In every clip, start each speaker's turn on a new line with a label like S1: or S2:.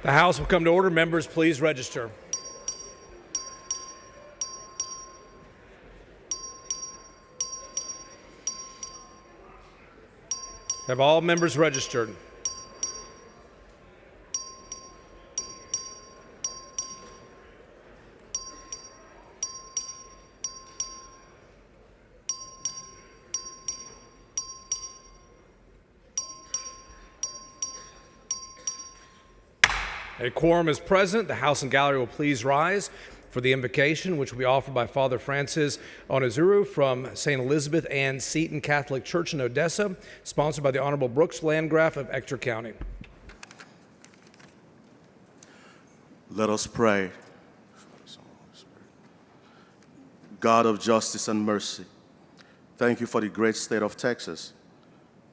S1: The House will come to order. Members, please register. Have all members registered? A quorum is present. The House and Gallery will please rise for the invocation, which will be offered by Father Francis Onizuru from St. Elizabeth Ann Seton Catholic Church in Odessa, sponsored by the Honorable Brooks Landgraf of Ector County.
S2: Let us pray. God of justice and mercy, thank you for the great state of Texas,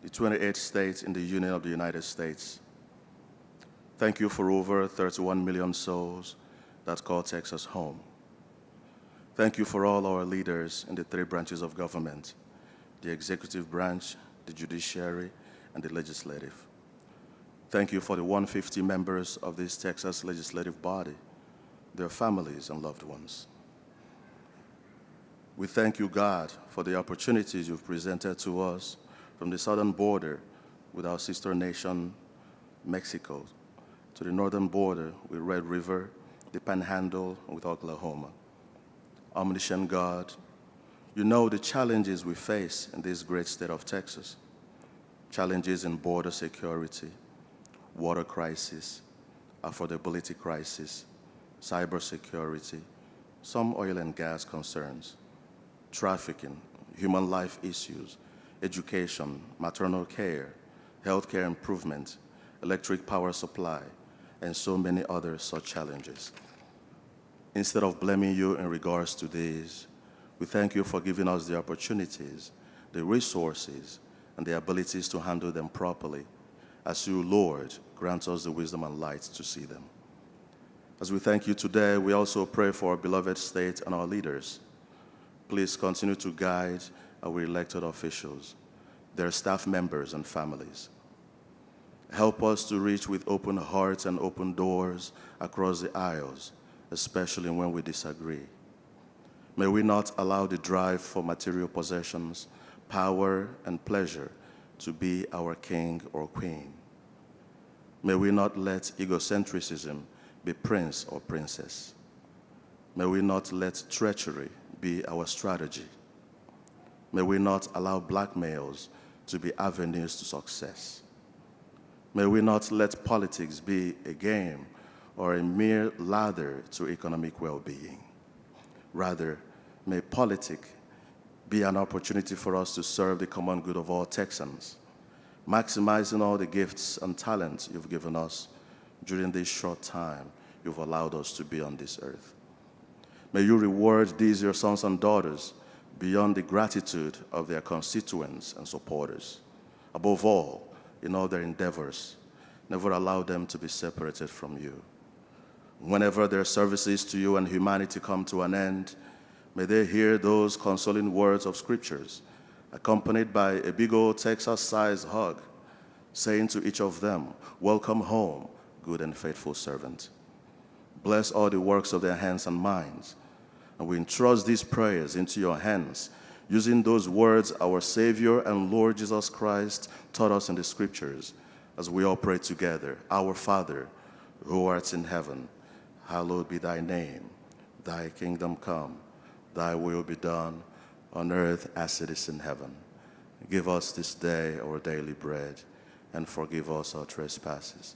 S2: the 28th state in the Union of the United States. Thank you for over 31 million souls that call Texas home. Thank you for all our leaders in the three branches of government, the executive branch, the judiciary, and the legislative. Thank you for the 150 members of this Texas legislative body, their families and loved ones. We thank you, God, for the opportunities you've presented to us from the southern border with our sister nation, Mexico, to the northern border with Red River, the Panhandle, and with Oklahoma. Omniscient God, you know the challenges we face in this great state of Texas. Challenges in border security, water crisis, affordability crisis, cybersecurity, some oil and gas concerns, trafficking, human life issues, education, maternal care, healthcare improvement, electric power supply, and so many other such challenges. Instead of blaming you in regards to these, we thank you for giving us the opportunities, the resources, and the abilities to handle them properly, as you, Lord, grant us the wisdom and light to see them. As we thank you today, we also pray for our beloved state and our leaders. Please continue to guide our elected officials, their staff members and families. Help us to reach with open hearts and open doors across the aisles, especially when we disagree. May we not allow the drive for material possessions, power, and pleasure to be our king or queen. May we not let egocentrism be prince or princess. May we not let treachery be our strategy. May we not allow blackmails to be avenues to success. May we not let politics be a game or a mere ladder to economic well-being. Rather, may politics be an opportunity for us to serve the common good of all Texans, maximizing all the gifts and talents you've given us during this short time you've allowed us to be on this earth. May you reward these your sons and daughters beyond the gratitude of their constituents and supporters. Above all, in all their endeavors, never allow them to be separated from you. Whenever their services to you and humanity come to an end, may they hear those consoling words of scriptures, accompanied by a big old Texas-sized hug, saying to each of them, "Welcome home, good and faithful servant." Bless all the works of their hands and minds, and we entrust these prayers into your hands, using those words our Savior and Lord Jesus Christ taught us in the Scriptures, as we all pray together. Our Father, who art in heaven, hallowed be thy name. Thy kingdom come, thy will be done, on earth as it is in heaven. Give us this day our daily bread, and forgive us our trespasses,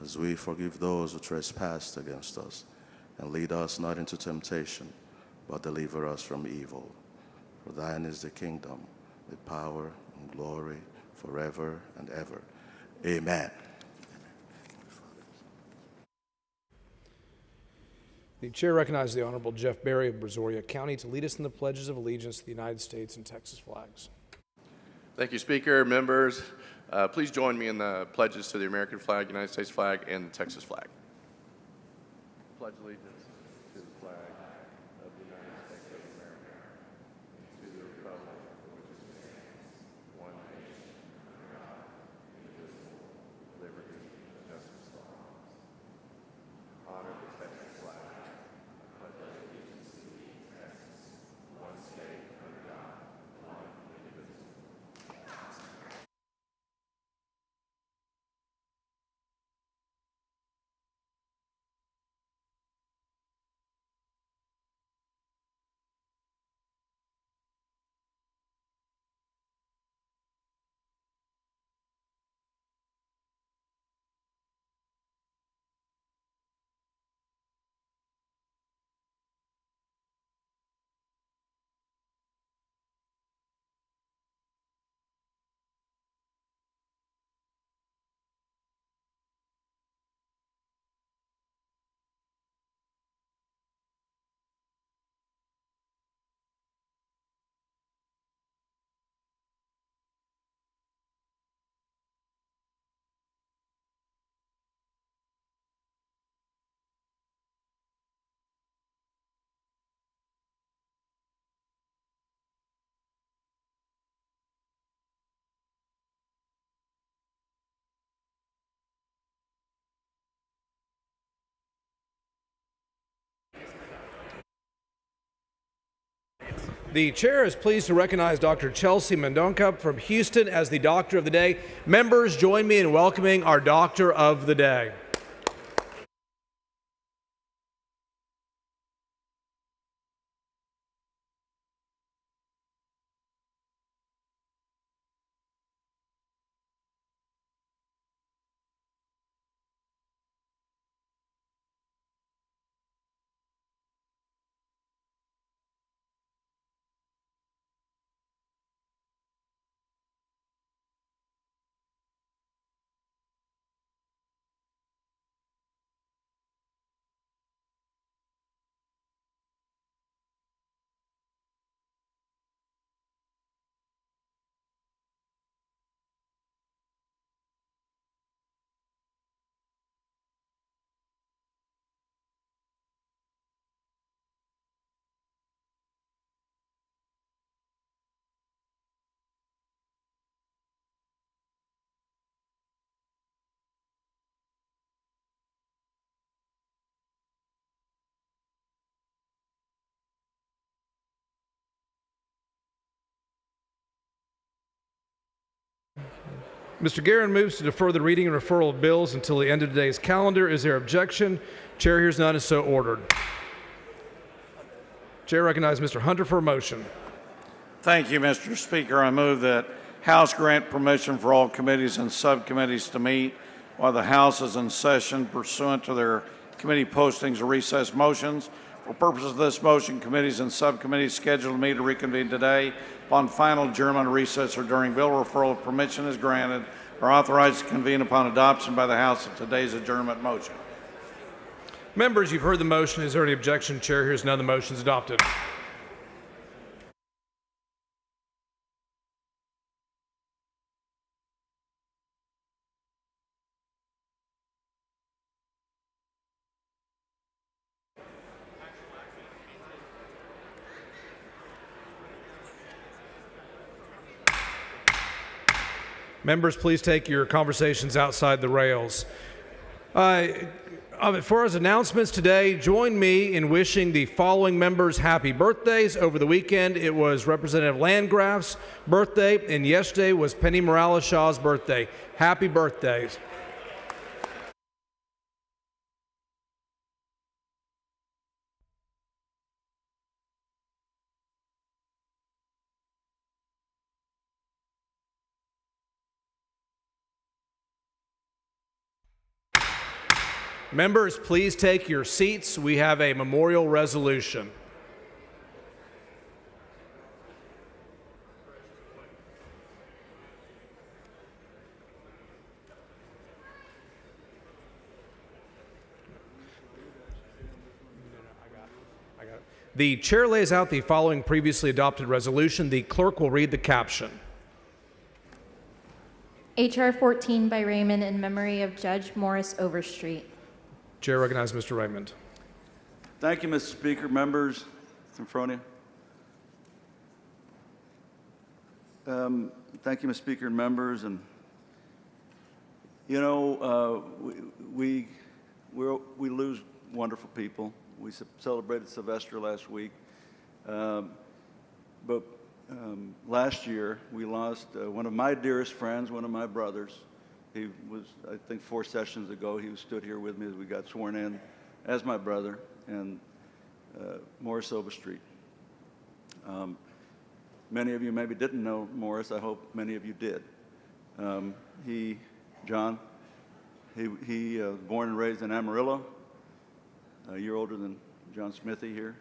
S2: as we forgive those who trespass against us. And lead us not into temptation, but deliver us from evil. For thine is the kingdom, the power, and glory, forever and ever. Amen.
S1: The chair recognizes the Honorable Jeff Berry of Brazoria County to lead us in the pledges of allegiance to the United States and Texas flags.
S3: Thank you, Speaker. Members, please join me in the pledges to the American flag, United States flag, and the Texas flag. Pledge allegiance to the flag of the United States of America, to the republic for which it stands, one nation, under God, indivisible, with liberty and justice for all.
S1: The chair is pleased to recognize Dr. Chelsea Mendonca from Houston as the Doctor of the Day. Members, join me in welcoming our Doctor of the Day. Mr. Guerin moves to defer the reading and referral of bills until the end of today's calendar. Is there objection? Chair hears none, and so ordered. Chair recognizes Mr. Hunter for a motion.
S4: Thank you, Mr. Speaker. I move that House grant permission for all committees and subcommittees to meet while the House is in session pursuant to their committee postings or recess motions. For purposes of this motion, committees and subcommittees scheduled to meet or reconvene today upon final adjournment or recess or during bill referral if permission is granted are authorized to convene upon adoption by the House of today's adjournment motion.
S1: Members, you've heard the motion. Is there any objection? Chair hears none. The motion is adopted. Members, please take your conversations outside the rails. For his announcements today, join me in wishing the following members happy birthdays. Over the weekend, it was Representative Landgraf's birthday, and yesterday was Penny Morales-Shaw's birthday. Happy birthdays. Members, please take your seats. We have a memorial resolution. The chair lays out the following previously adopted resolution. The clerk will read the caption.
S5: H.R. 14 by Raymond in memory of Judge Morris Overstreet.
S1: Chair recognizes Mr. Raymond.
S6: Thank you, Mr. Speaker. Members, Symphonia. Thank you, Mr. Speaker, and members. And you know, we lose wonderful people. We celebrated Sylvester last week, but last year we lost one of my dearest friends, one of my brothers. He was, I think, 4 sessions ago, he stood here with me as we got sworn in as my brother, and Morris Overstreet. Many of you maybe didn't know Morris. I hope many of you did. John, he born and raised in Amarillo, a year older than John Smithy here.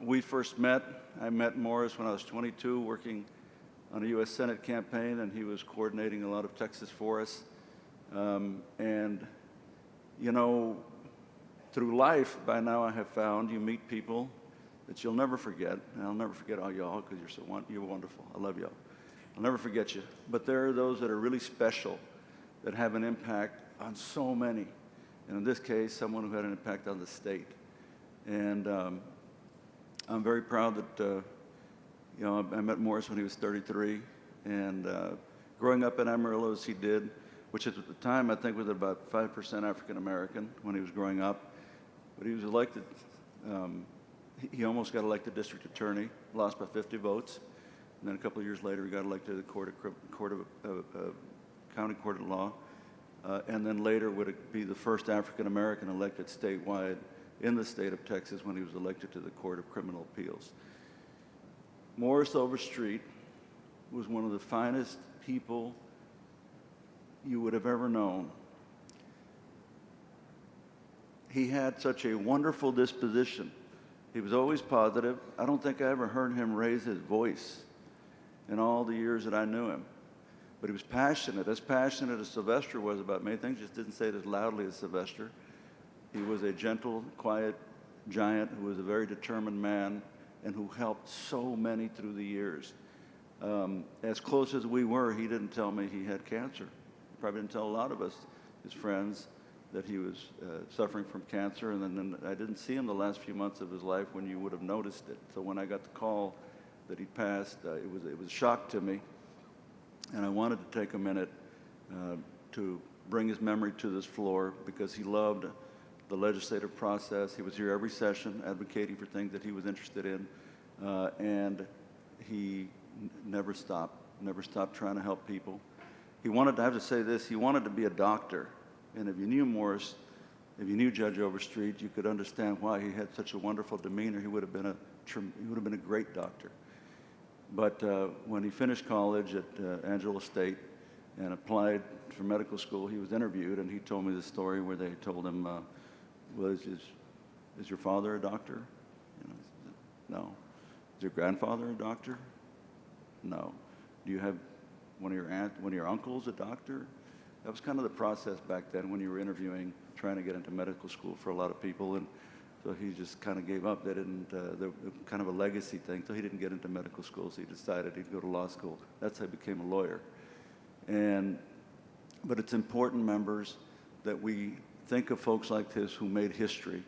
S6: We first met, I met Morris when I was 22, working on a U.S. Senate campaign, and he was coordinating a lot of Texas for us. And, you know, through life, by now I have found you meet people that you'll never forget. And I'll never forget all y'all because you're wonderful. I love y'all. I'll never forget you. But there are those that are really special that have an impact on so many. And in this case, someone who had an impact on the state. And I'm very proud that you know, I met Morris when he was 33, and growing up in Amarillo as he did, which at the time I think was about 5% African American when he was growing up, but he was elected he almost got elected district attorney, lost by 50 votes. And then a couple of years later, he got elected to the County Court of Law. And then later would be the first African-American elected statewide in the state of Texas when he was elected to the Court of Criminal Appeals. Morris Overstreet was one of the finest people you would have ever known. He had such a wonderful disposition. He was always positive. I don't think I ever heard him raise his voice in all the years that I knew him. But he was passionate as Sylvester was about many things, just didn't say it as loudly as Sylvester. He was a gentle, quiet giant who was a very determined man and who helped so many through the years. As close as we were, he didn't tell me he had cancer. He probably didn't tell a lot of us, his friends, that he was suffering from cancer. And then I didn't see him the last few months of his life when you would have noticed it. So when I got the call that he passed, it was a shock to me. And I wanted to take a minute to bring his memory to this floor because he loved the legislative process. He was here every session advocating for things that he was interested in. And he never stopped trying to help people. He wanted to, I have to say this, he wanted to be a doctor. And if you knew Morris, if you knew Judge Overstreet, you could understand why he had such a wonderful demeanor. He would have been a great doctor. But when he finished college at Angela State and applied for medical school, he was interviewed, and he told me the story where they told him, well, is your father a doctor? You know, no. Is your grandfather a doctor? No. Do you have one of your uncles a doctor? That was kind of the process back then when you were interviewing, trying to get into medical school for a lot of people. And so he just kind of gave up. They didn't, kind of a legacy thing. So he didn't get into medical school, so he decided he'd go to law school. That's how he became a lawyer. But it's important, members, that we think of folks like this who made history.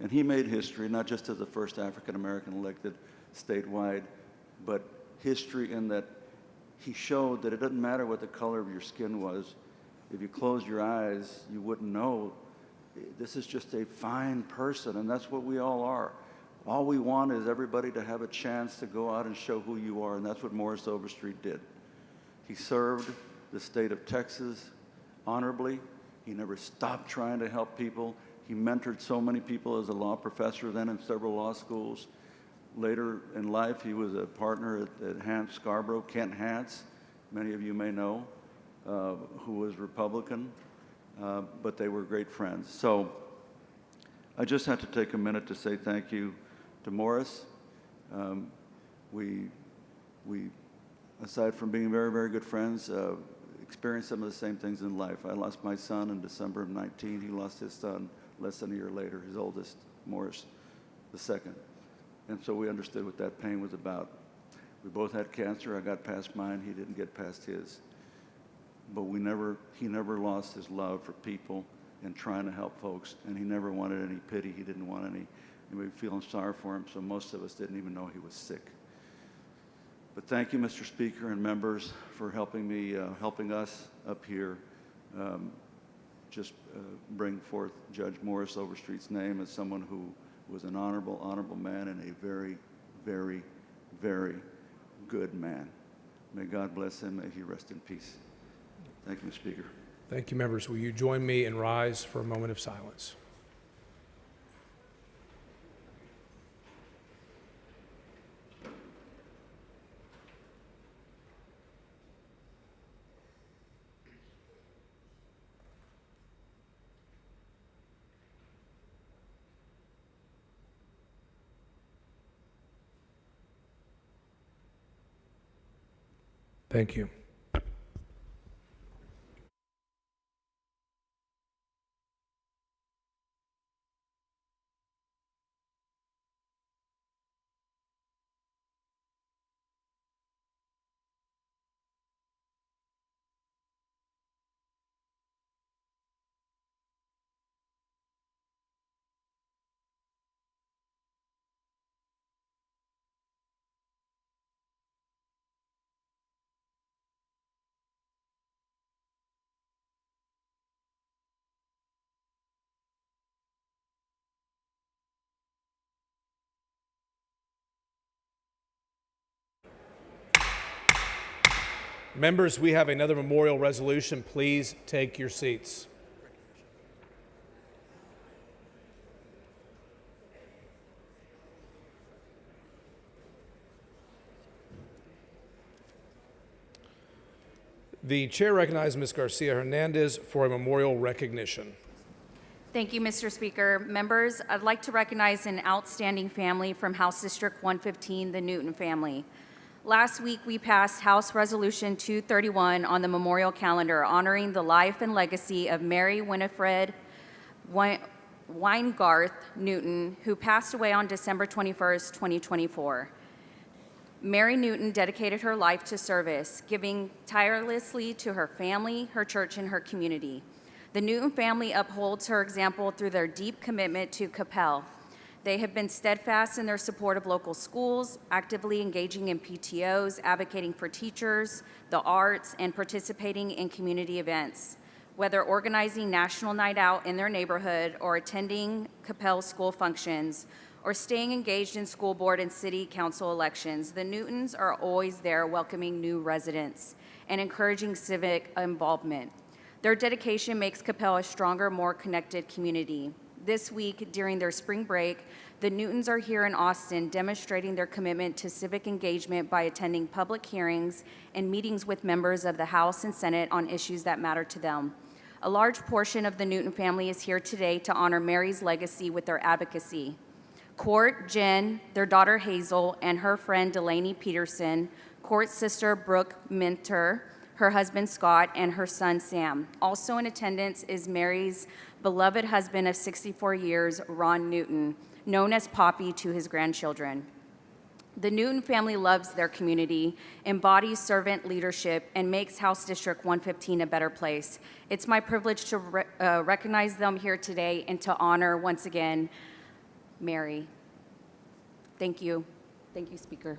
S6: And he made history, not just as the first African-American elected statewide, but history in that he showed that it doesn't matter what the color of your skin was. If you closed your eyes, you wouldn't know. This is just a fine person, and that's what we all are. All we want is everybody to have a chance to go out and show who you are, and that's what Morris Overstreet did. He served the state of Texas honorably. He never stopped trying to help people. He mentored so many people as a law professor then in several law schools. Later in life, he was a partner at Hance Scarborough, Kent Hance, many of you may know, who was Republican, but they were great friends. So I just had to take a minute to say thank you to Morris. We, aside from being very, very good friends, experienced some of the same things in life. I lost my son in December of 19. He lost his son less than a year later, his oldest, Morris II. And so we understood what that pain was about. We both had cancer. I got past mine. He didn't get past his. But he never lost his love for people and trying to help folks. And he never wanted any pity. He didn't want anybody feeling sorry for him. So most of us didn't even know he was sick. But thank you, Mr. Speaker and members, for helping me, helping us up here bring forth Judge Morris Overstreet's name as someone who was an honorable man and a very, very, very good man. May God bless him. May he rest in peace. Thank you, Mr. Speaker.
S1: Thank you, members. Will you join me and rise for a moment of silence? Thank you. Members, we have another memorial resolution. Please take your seats. The chair recognizes Ms. Garcia Hernandez for a memorial recognition.
S7: Thank you, Mr. Speaker. Members, I'd like to recognize an outstanding family from House District 115, the Newton family. Last week, we passed House Resolution 231 on the memorial calendar, honoring the life and legacy of Mary Winifred Weingarth Newton, who passed away on December 21st, 2024. Mary Newton dedicated her life to service, giving tirelessly to her family, her church, and her community. The Newton family upholds her example through their deep commitment to Capel. They have been steadfast in their support of local schools, actively engaging in PTOs, advocating for teachers, the arts, and participating in community events. Whether organizing National Night Out in their neighborhood or attending Capel school functions, or staying engaged in school board and city council elections, the Newtons are always there welcoming new residents and encouraging civic involvement. Their dedication makes Capel a stronger, more connected community. This week, during their spring break, the Newtons are here in Austin demonstrating their commitment to civic engagement by attending public hearings and meetings with members of the House and Senate on issues that matter to them. A large portion of the Newton family is here today to honor Mary's legacy with their advocacy. Court, Jen, their daughter Hazel, and her friend Delaney Peterson, Court's sister Brooke Minter, her husband Scott, and her son Sam. Also in attendance is Mary's beloved husband of 64 years, Ron Newton, known as Poppy to his grandchildren. The Newton family loves their community, embodies servant leadership, and makes House District 115 a better place. It's my privilege to recognize them here today and to honor, once again, Mary. Thank you. Thank you, Speaker.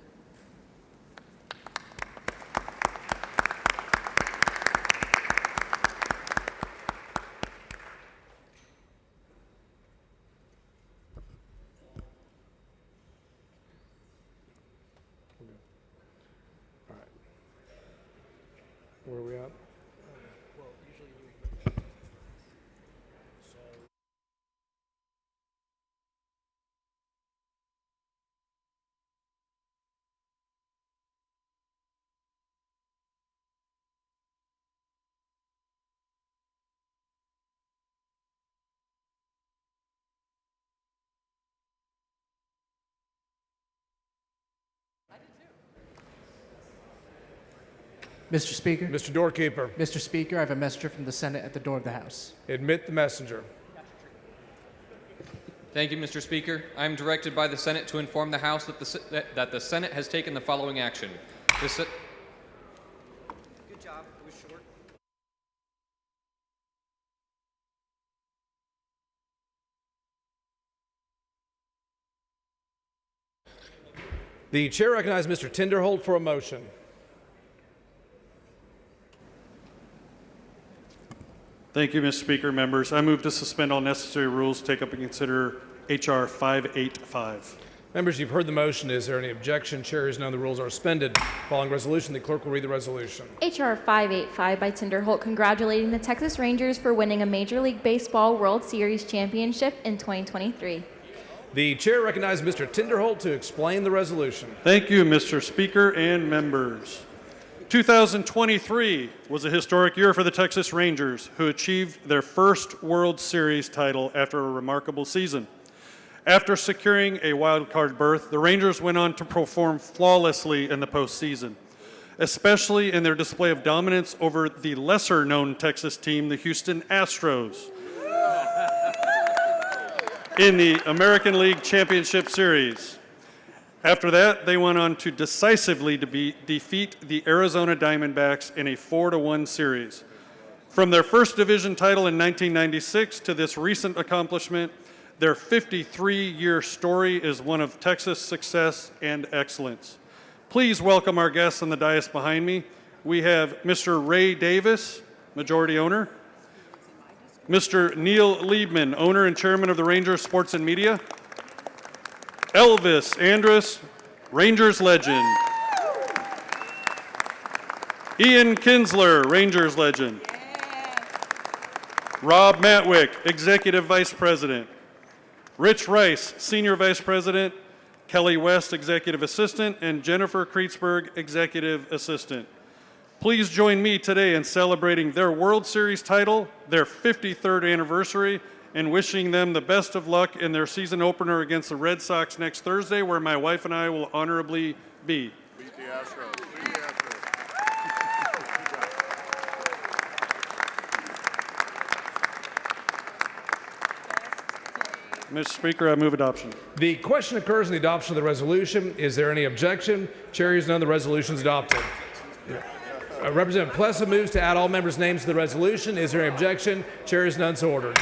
S1: Where are we at?
S8: Mr. Speaker.
S1: Mr. Doorkeeper,
S8: Mr. Speaker, I have a messenger from the Senate at the door of the House.
S1: admit the messenger.
S9: Thank you, Mr. Speaker. I am directed by the Senate to inform the House that the Senate has taken the following action. Good job. It was short.
S1: The chair recognizes Mr. Tinderholt for a motion.
S10: Thank you, Mr. Speaker. Members, I move to suspend all necessary rules, take up and consider H.R. 585.
S1: Members, you've heard the motion. Is there any objection? Chair is known the rules are suspended. Following resolution, the clerk will read the resolution.
S5: H.R. 585 by Tinderholt, congratulating the Texas Rangers for winning a Major League Baseball World Series championship in 2023.
S1: The chair recognizes Mr. Tinderholt to explain the resolution.
S10: Thank you, Mr. Speaker and members. 2023 was a historic year for the Texas Rangers, who achieved their first World Series title after a remarkable season. After securing a wild card berth, the Rangers went on to perform flawlessly in the postseason, especially in their display of dominance over the lesser-known Texas team, the Houston Astros, in the American League Championship Series. After that, they went on to decisively defeat the Arizona Diamondbacks in a 4-1 series. From their first division title in 1996 to this recent accomplishment, their 53-year story is one of Texas success and excellence. Please welcome our guests on the dais behind me. We have Mr. Ray Davis, majority owner, Mr. Neil Liebman, owner and chairman of the Rangers Sports and Media, Elvis Andrus, Rangers legend, Ian Kinsler, Rangers legend. Rob Matwick, Executive Vice President. Rich Rice, Senior Vice President. Kelly West, Executive Assistant, and Jennifer Kreetzberg, Executive Assistant. Please join me today in celebrating their World Series title, their 53rd anniversary, and wishing them the best of luck in their season opener against the Red Sox next Thursday, where my wife and I will honorably be.
S3: Beat the Astros. Beat the Astros.
S10: Mr. Speaker, I move adoption.
S1: The question occurs in the adoption of the resolution. Is there any objection? Chair hears none. The resolution is adopted. Representative Plessa moves to add all members' names to the resolution. Is there any objection? Chair hears none. So ordered.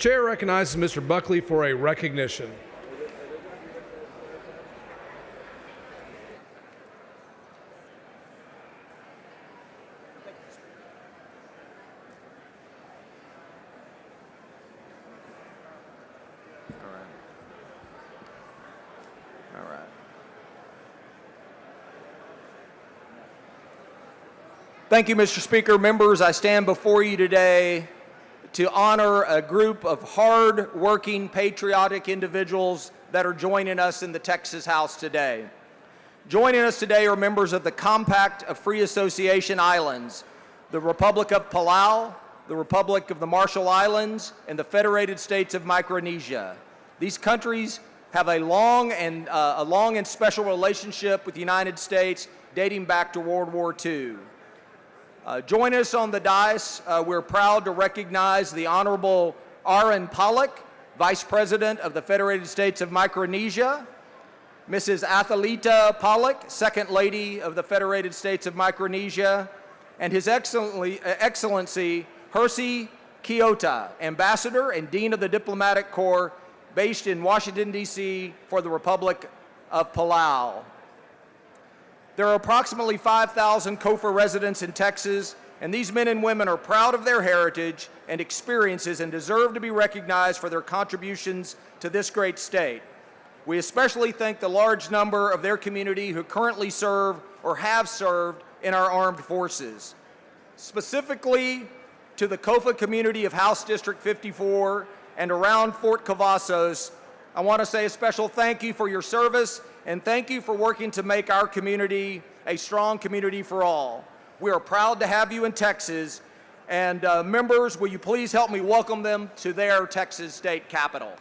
S1: Chair recognizes Mr. Buckley for a recognition.
S11: All right. Thank you, Mr. Speaker. Members, I stand before you today to honor a group of hard-working, patriotic individuals that are joining us in the Texas House today. Joining us today are members of the Compact of Free Association Islands, the Republic of Palau, the Republic of the Marshall Islands, and the Federated States of Micronesia. These countries have a long and special relationship with the United States dating back to World War II. Join us on the dais. We're proud to recognize the Honorable Aaron Pollock, Vice President of the Federated States of Micronesia, Mrs. Athalita Pollock, Second Lady of the Federated States of Micronesia, and His Excellency Hersey Kiota, Ambassador and Dean of the Diplomatic Corps, based in Washington, D.C. for the Republic of Palau. There are approximately 5,000 COFA residents in Texas, and these men and women are proud of their heritage and experiences and deserve to be recognized for their contributions to this great state. We especially thank the large number of their community who currently serve or have served in our armed forces. Specifically to the COFA community of House District 54 and around Fort Cavazos, I want to say a special thank you for your service and thank you for working to make our community a strong community for all. We are proud to have you in Texas, and members, will you please help me welcome them to their Texas state capital.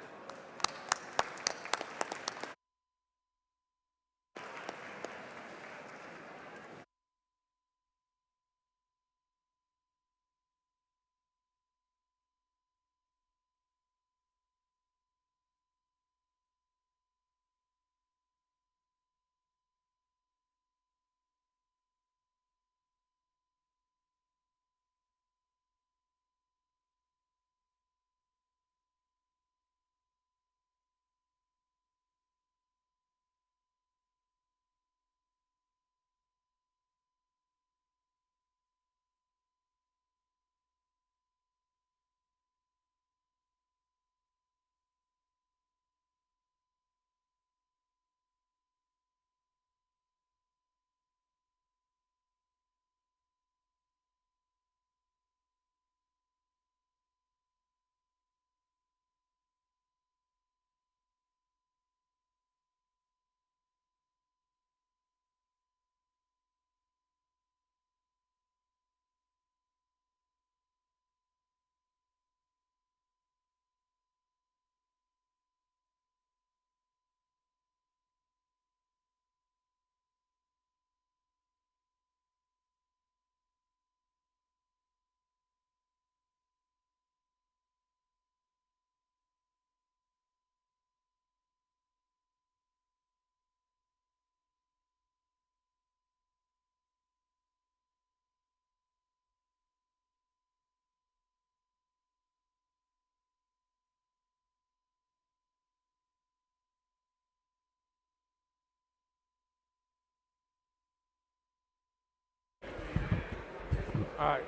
S1: All right.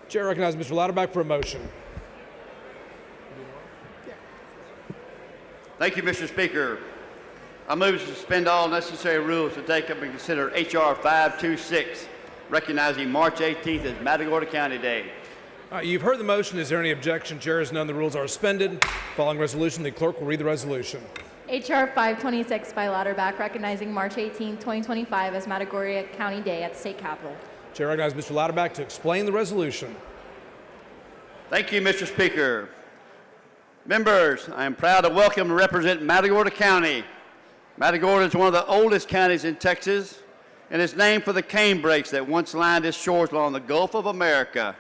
S1: Chair recognizes Mr. Louderback for a motion.
S12: Thank you, Mr. Speaker. I move to suspend all necessary rules to take up and consider H.R. 526, recognizing March 18th as Matagorda County Day.
S1: You've heard the motion. Is there any objection? Chair has none. The rules are suspended. Following resolution, the clerk will read the resolution.
S5: H.R. 526 by Louderback, recognizing March 18, 2025 as Matagorda County Day at the state capitol.
S1: Chair recognizes Mr. Louderback to explain the resolution.
S12: Thank you, Mr. Speaker. Members, I am proud to welcome and represent Matagorda County. Matagorda is one of the oldest counties in Texas, and is named for the canebrakes that once lined its shores along the Gulf of America.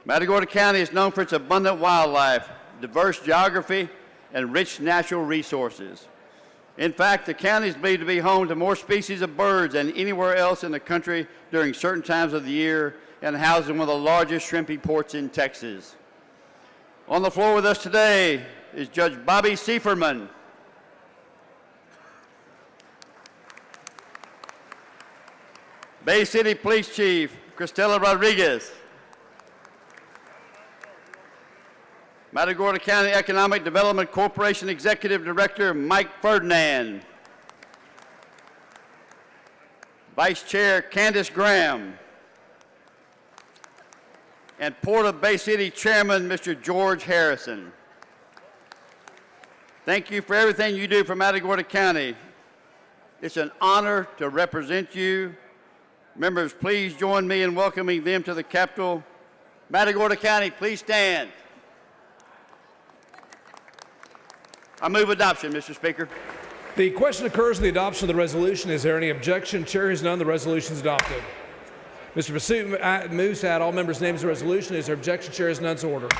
S12: Matagorda County is known for its abundant wildlife, diverse geography, and rich natural resources. In fact, the county is believed to be home to more species of birds than anywhere else in the country during certain times of the year and houses one of the largest shrimping ports in Texas. On the floor with us today is Judge Bobby Seiferman. Bay City Police Chief Cristela Rodriguez. Matagorda County Economic Development Corporation Executive Director Mike Ferdinand. Vice Chair Candace Graham. And Port of Bay City Chairman Mr. George Harrison. Thank you for everything you do for Matagorda County. It's an honor to represent you. Members, please join me in welcoming them to the Capitol. Matagorda County, please stand. I move adoption, Mr. Speaker.
S1: The question occurs on the adoption of the resolution. Is there any objection? Chair hears none. The resolution is adopted. Mr. Pursuit moves to add all members' names to the resolution. Is there objection? Chair hears none. So ordered.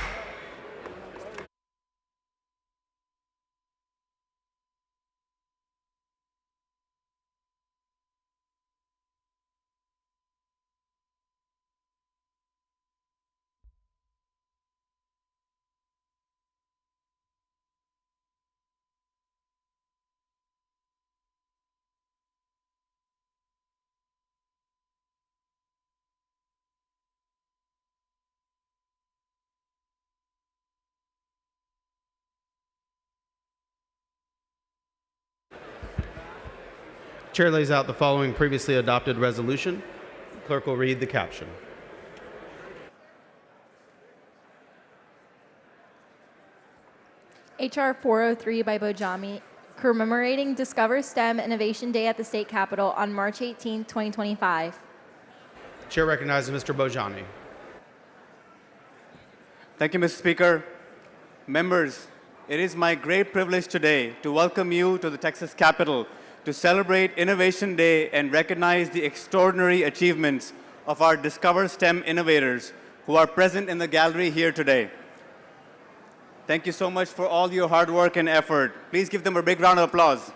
S13: Chair lays out the following previously adopted resolution. Clerk will read the caption.
S5: HR 403 by Bojami, commemorating Discover STEM Innovation Day at the State Capitol on March 18, 2025.
S13: Chair recognizes Mr. Bojani.
S14: Thank you, Mr. Speaker. Members, it is my great privilege today to welcome you to the Texas Capitol to celebrate Innovation Day and recognize the extraordinary achievements of our Discover STEM innovators who are present in the gallery here today. Thank you so much for all your hard work and effort. Please give them a big round of applause.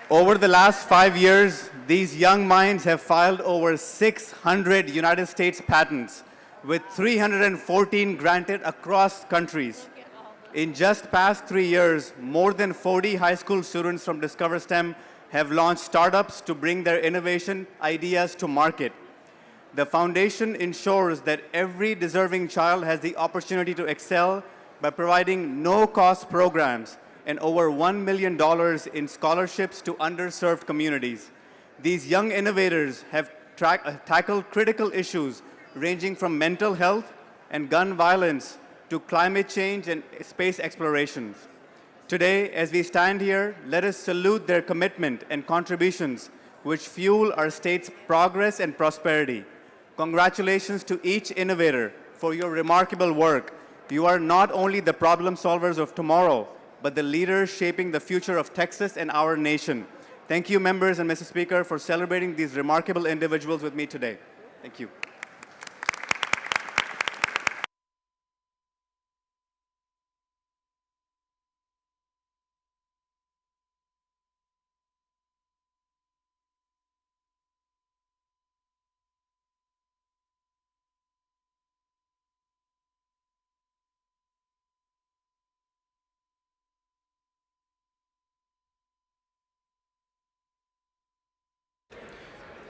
S14: Over the last 5 years, these young minds have filed over 600 United States patents, with 314 granted across countries. In just past 3 years, more than 40 high school students from Discover STEM have launched startups to bring their innovation ideas to market. The foundation ensures that every deserving child has the opportunity to excel by providing no-cost programs and over $1 million in scholarships to underserved communities. These young innovators have tackled critical issues ranging from mental health and gun violence to climate change and space explorations. Today, as we stand here, let us salute their commitment and contributions which fuel our state's progress and prosperity. Congratulations to each innovator for your remarkable work. You are not only the problem solvers of tomorrow, but the leaders shaping the future of Texas and our nation. Thank you, members and Mr. Speaker, for celebrating these remarkable individuals with me today. Thank you.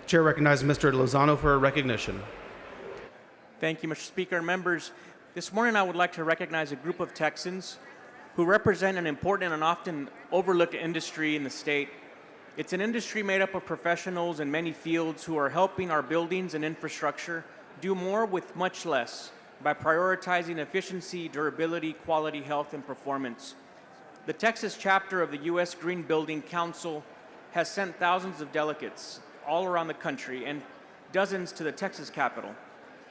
S13: Chair recognizes Mr. Lozano for a recognition.
S15: Thank you, Mr. Speaker. Members, this morning I would like to recognize a group of Texans who represent an important and often overlooked industry in the state. It's an industry made up of professionals in many fields who are helping our buildings and infrastructure do more with much less by prioritizing efficiency, durability, quality, health, and performance. The Texas chapter of the U.S. Green Building Council has sent thousands of delegates all around the country and dozens to the Texas Capitol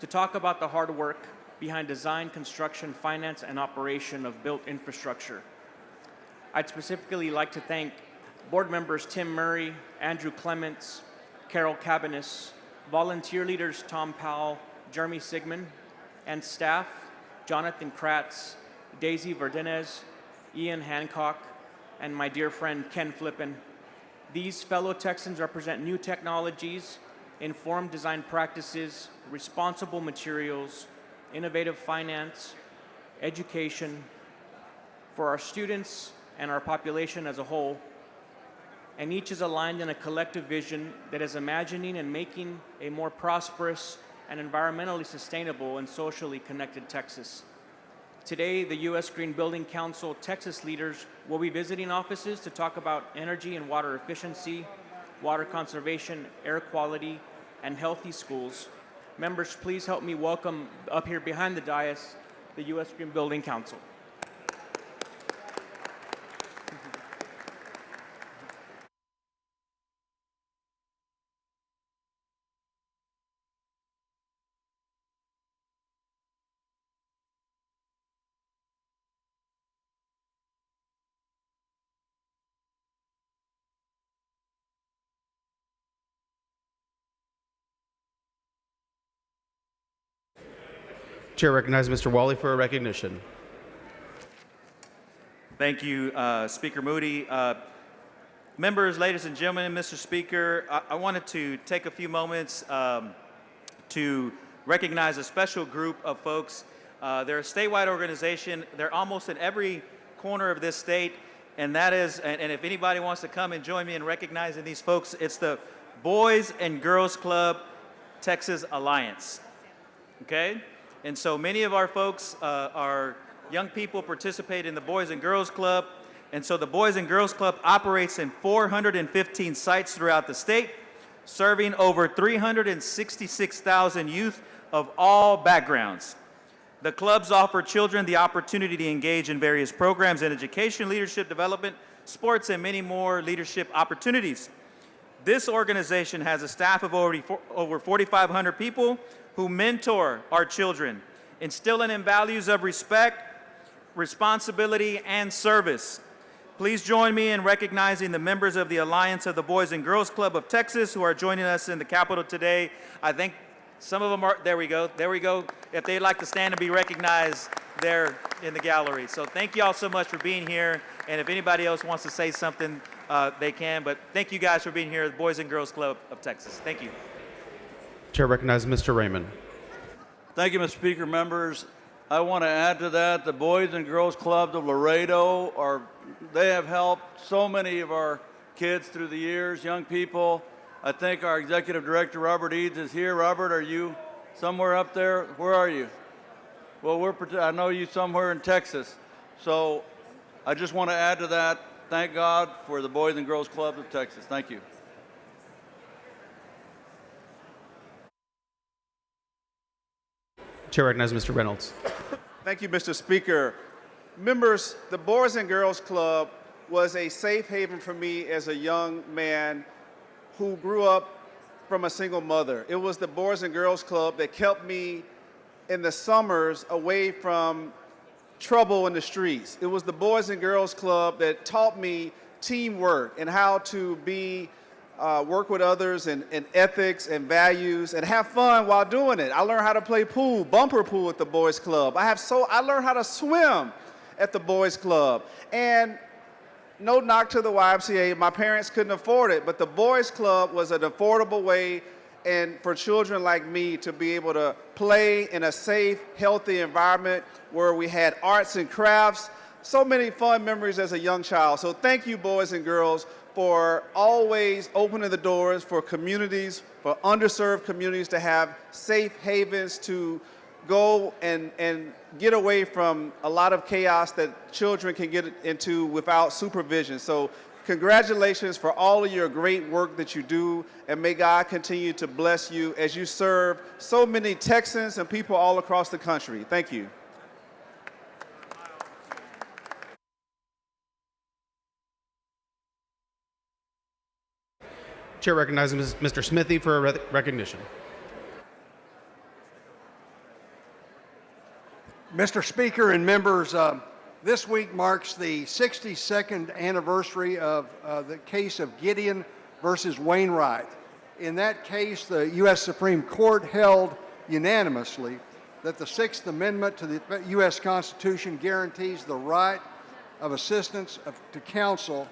S15: to talk about the hard work behind design, construction, finance, and operation of built infrastructure. I'd specifically like to thank board members Tim Murray, Andrew Clements, Carol Cabanis, volunteer leaders Tom Powell, Jeremy Sigmund, and staff Jonathan Kratz, Daisy Verdinez, Ian Hancock, and my dear friend Ken Flippen. These fellow Texans represent new technologies, informed design practices, responsible materials, innovative finance, education for our students and our population as a whole. And each is aligned in a collective vision that is imagining and making a more prosperous and environmentally sustainable and socially connected Texas. Today, the U.S. Green Building Council Texas leaders will be visiting offices to talk about energy and water efficiency, water conservation, air quality, and healthy schools. Members, please help me welcome up here behind the dais the U.S. Green Building Council.
S13: Chair recognizes Mr. Wally for a recognition.
S16: Thank you, Speaker Moody. Members, ladies and gentlemen, Mr. Speaker, I wanted to take a few moments to recognize a special group of folks. They're a statewide organization. They're almost in every corner of this state, and that is, and if anybody wants to come and join me in recognizing these folks, it's the Boys and Girls Club Texas Alliance, okay? And so many of our folks, our young people, participate in the Boys and Girls Club. And so the Boys and Girls Club operates in 415 sites throughout the state, serving over 366,000 youth of all backgrounds. The clubs offer children the opportunity to engage in various programs in education, leadership development, sports, and many more leadership opportunities. This organization has a staff of over 4,500 people who mentor our children, instilling in values of respect, responsibility, and service. Please join me in recognizing the members of the Alliance of the Boys and Girls Club of Texas who are joining us in the Capitol today. I think some of them are, there we go. If they'd like to stand and be recognized there in the gallery. So thank you all so much for being here. And if anybody else wants to say something, they can. But thank you guys for being here, the Boys and Girls Club of Texas. Thank you.
S13: Chair recognizes Mr. Raymond.
S6: Thank you, Mr. Speaker. Members, I want to add to that the Boys and Girls Club of Laredo they have helped so many of our kids through the years, young people. I think our Executive Director, Robert Eads, is here. Robert, are you somewhere up there? Where are you? Well, I know you somewhere in Texas. So I just want to add to that, thank God for the Boys and Girls Club of Texas. Thank you.
S13: Chair recognizes Mr. Reynolds.
S17: Thank you, Mr. Speaker. Members, the Boys and Girls Club was a safe haven for me as a young man who grew up from a single mother. It was the Boys and Girls Club that kept me in the summers away from trouble in the streets. It was the Boys and Girls Club that taught me teamwork and how to work with others and ethics and values and have fun while doing it. I learned how to play pool, bumper pool at the Boys Club. I learned how to swim at the Boys Club. And no knock to the YMCA, my parents couldn't afford it, but the Boys Club was an affordable way and for children like me to be able to play in a safe, healthy environment where we had arts and crafts. So many fun memories as a young child. So thank you, boys and girls, for always opening the doors for communities, for underserved communities to have safe havens to go and get away from a lot of chaos that children can get into without supervision. So congratulations for all of your great work that you do, and may God continue to bless you as you serve so many Texans and people all across the country. Thank you.
S13: Chair recognizes Mr. Smithy for a recognition.
S18: Mr. Speaker and members, this week marks the 62nd anniversary of the case of Gideon versus Wainwright. In that case, the U.S. Supreme Court held unanimously that the Sixth Amendment to the U.S. Constitution guarantees the right of assistance to counsel,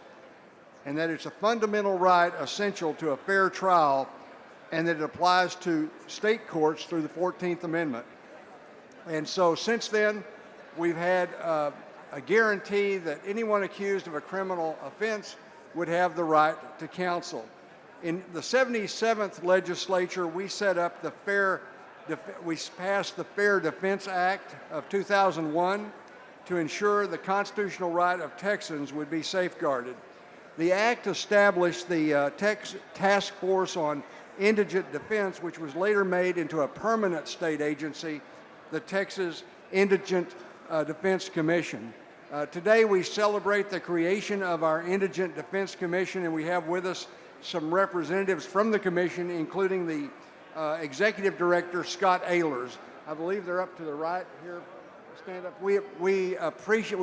S18: and that it's a fundamental right essential to a fair trial, and that it applies to state courts through the 14th Amendment. And so since then, we've had a guarantee that anyone accused of a criminal offense would have the right to counsel. In the 77th legislature, we set up we passed the Fair Defense Act of 2001 to ensure the constitutional right of Texans would be safeguarded. The act established the Task Force on Indigent Defense, which was later made into a permanent state agency, the Texas Indigent Defense Commission. Today we celebrate the creation of our Indigent Defense Commission, and we have with us some representatives from the commission, including the Executive Director, Scott Ehlers. I believe they're up to the right here. Stand up. We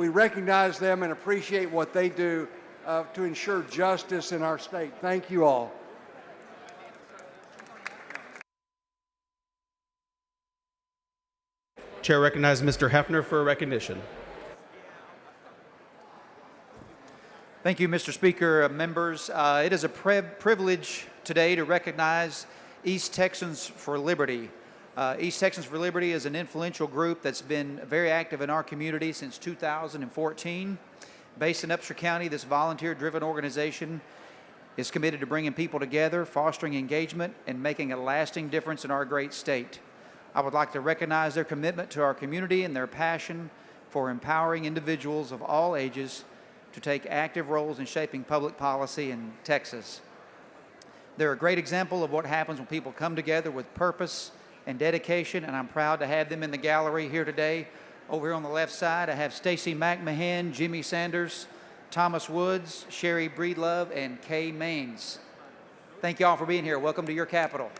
S18: recognize them and appreciate what they do to ensure justice in our state. Thank you all.
S13: Chair recognizes Mr. Hefner for recognition.
S19: Thank you, Mr. Speaker. Members, it is a privilege today to recognize East Texans for Liberty. East Texans for Liberty is an influential group that's been very active in our community since 2014. Based in Upshur County, this volunteer-driven organization is committed to bringing people together, fostering engagement, and making a lasting difference in our great state. I would like to recognize their commitment to our community and their passion for empowering individuals of all ages to take active roles in shaping public policy in Texas. They're a great example of what happens when people come together with purpose and dedication, and I'm proud to have them in the gallery here today. Over here on the left side, I have Stacy McMahon, Jimmy Sanders, Thomas Woods, Sherry Breedlove, and Kay Maines. Thank you all for being here. Welcome to your capital.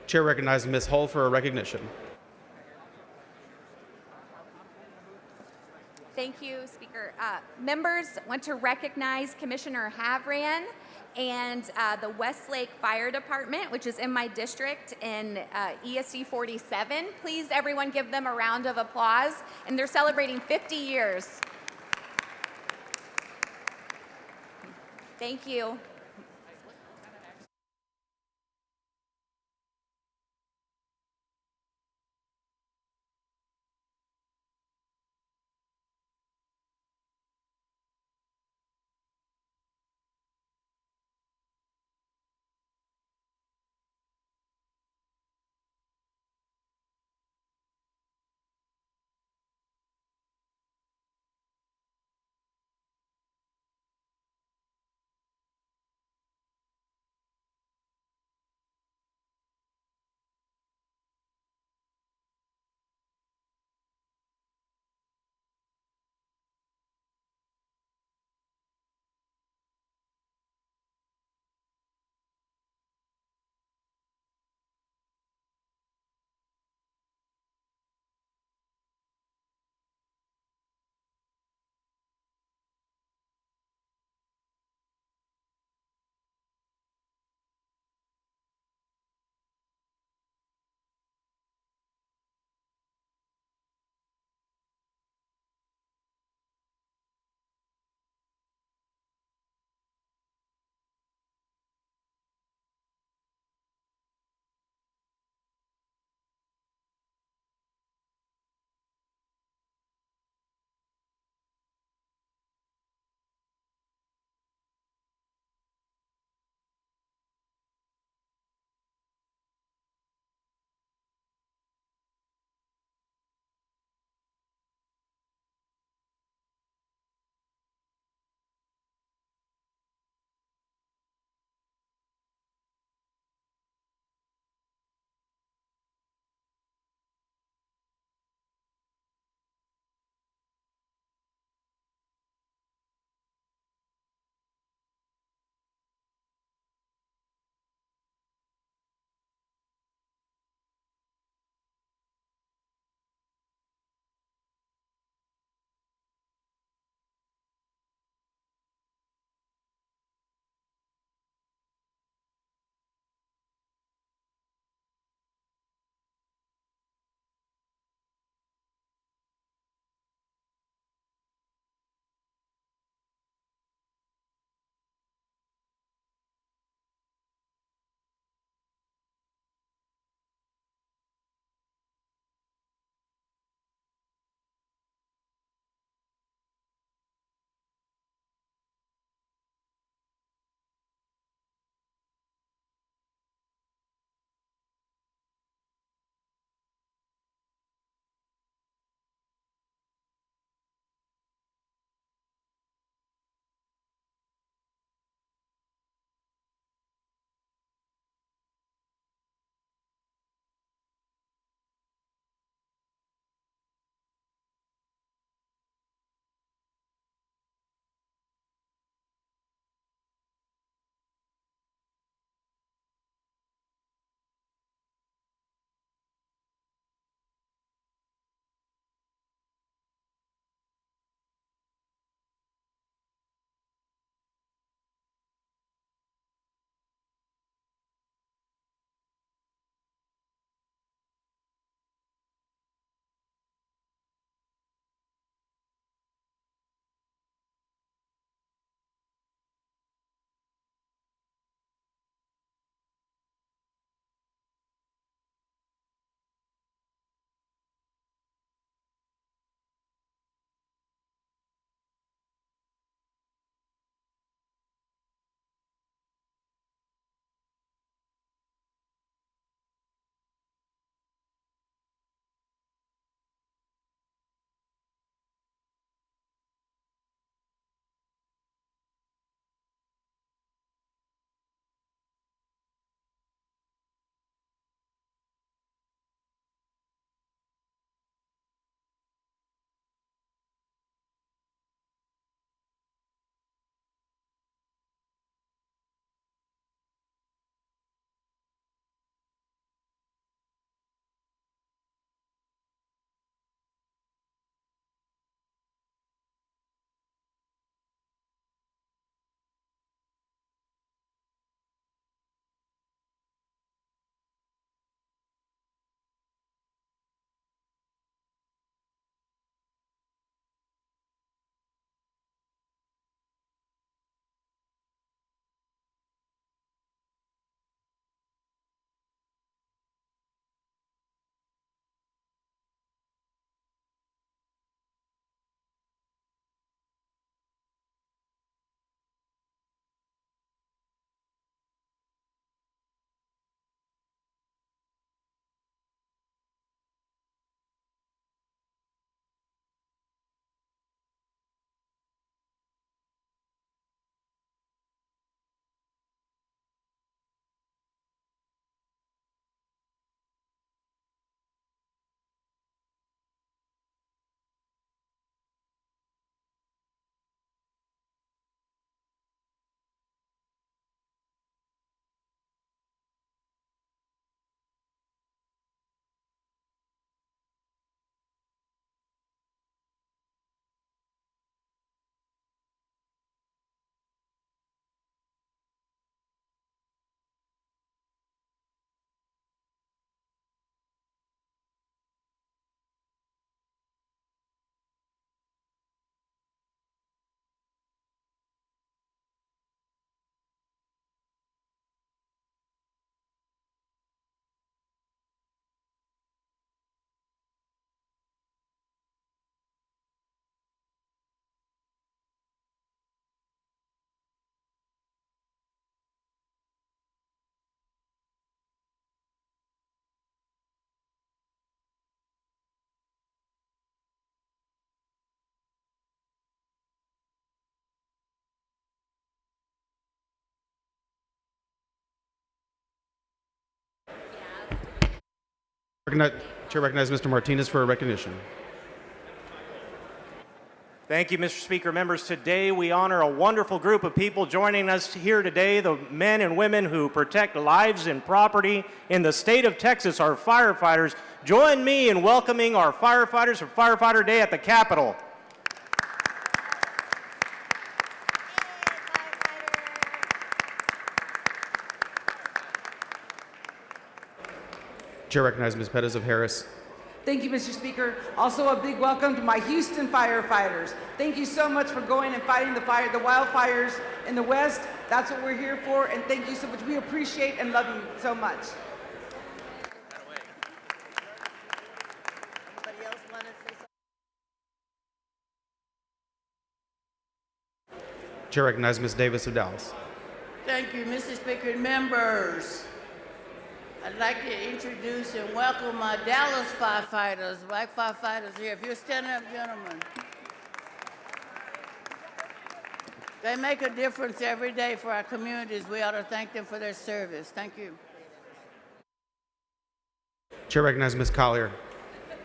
S13: Chair recognizes Ms. Hull for a recognition.
S20: Thank you, Speaker. Members want to recognize Commissioner Havran
S7: and the Westlake Fire Department, which is in my district in ESD 47. Please, everyone, give them a round of applause. And they're celebrating 50 years. Thank you.
S13: Chair recognizes Mr. Martinez for a recognition.
S20: Thank you, Mr. Speaker. Members, today we honor a wonderful group of people joining us here today, the men and women who protect lives and property in the state of Texas, our firefighters. Join me in welcoming our firefighters for Firefighter Day at the Capitol.
S13: Chair recognizes Ms. Pettis of Harris.
S21: Thank you, Mr. Speaker. Also, a big welcome to my Houston firefighters. Thank you so much for going and fighting the wildfires in the West. That's what we're here for, and thank you so much. We appreciate and love you so much.
S13: Chair recognizes Ms. Davis of Dallas.
S22: Thank you, Mr. Speaker and members. I'd like to introduce and welcome my Dallas firefighters, black firefighters here. If you're standing up, gentlemen. They make a difference every day for our communities. We ought to thank them for their service. Thank you.
S13: Chair recognizes Ms. Collier.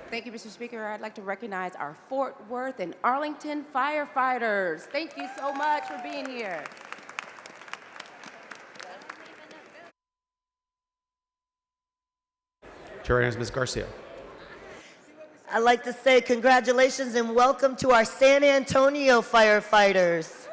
S23: Thank you, Mr. Speaker. I'd like to recognize our Fort Worth and Arlington firefighters. Thank you so much for being here.
S13: Chair recognizes Ms. Garcia.
S24: I'd like to say congratulations and welcome to our San Antonio firefighters.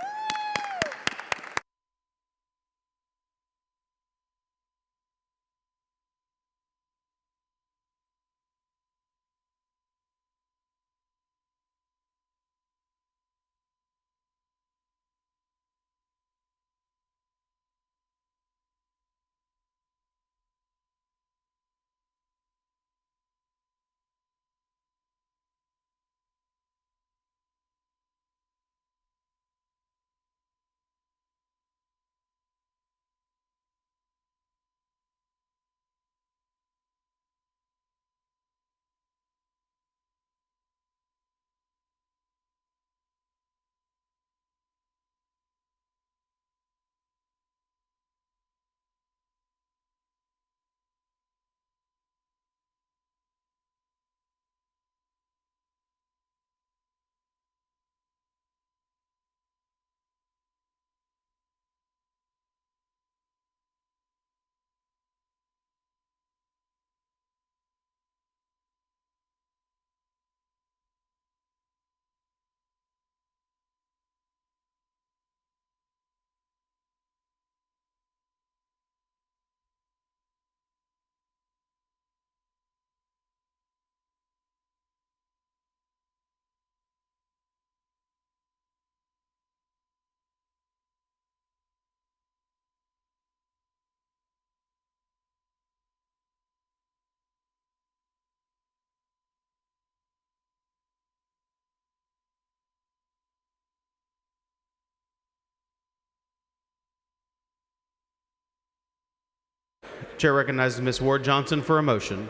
S13: Chair recognizes Ms. Ward Johnson for a motion.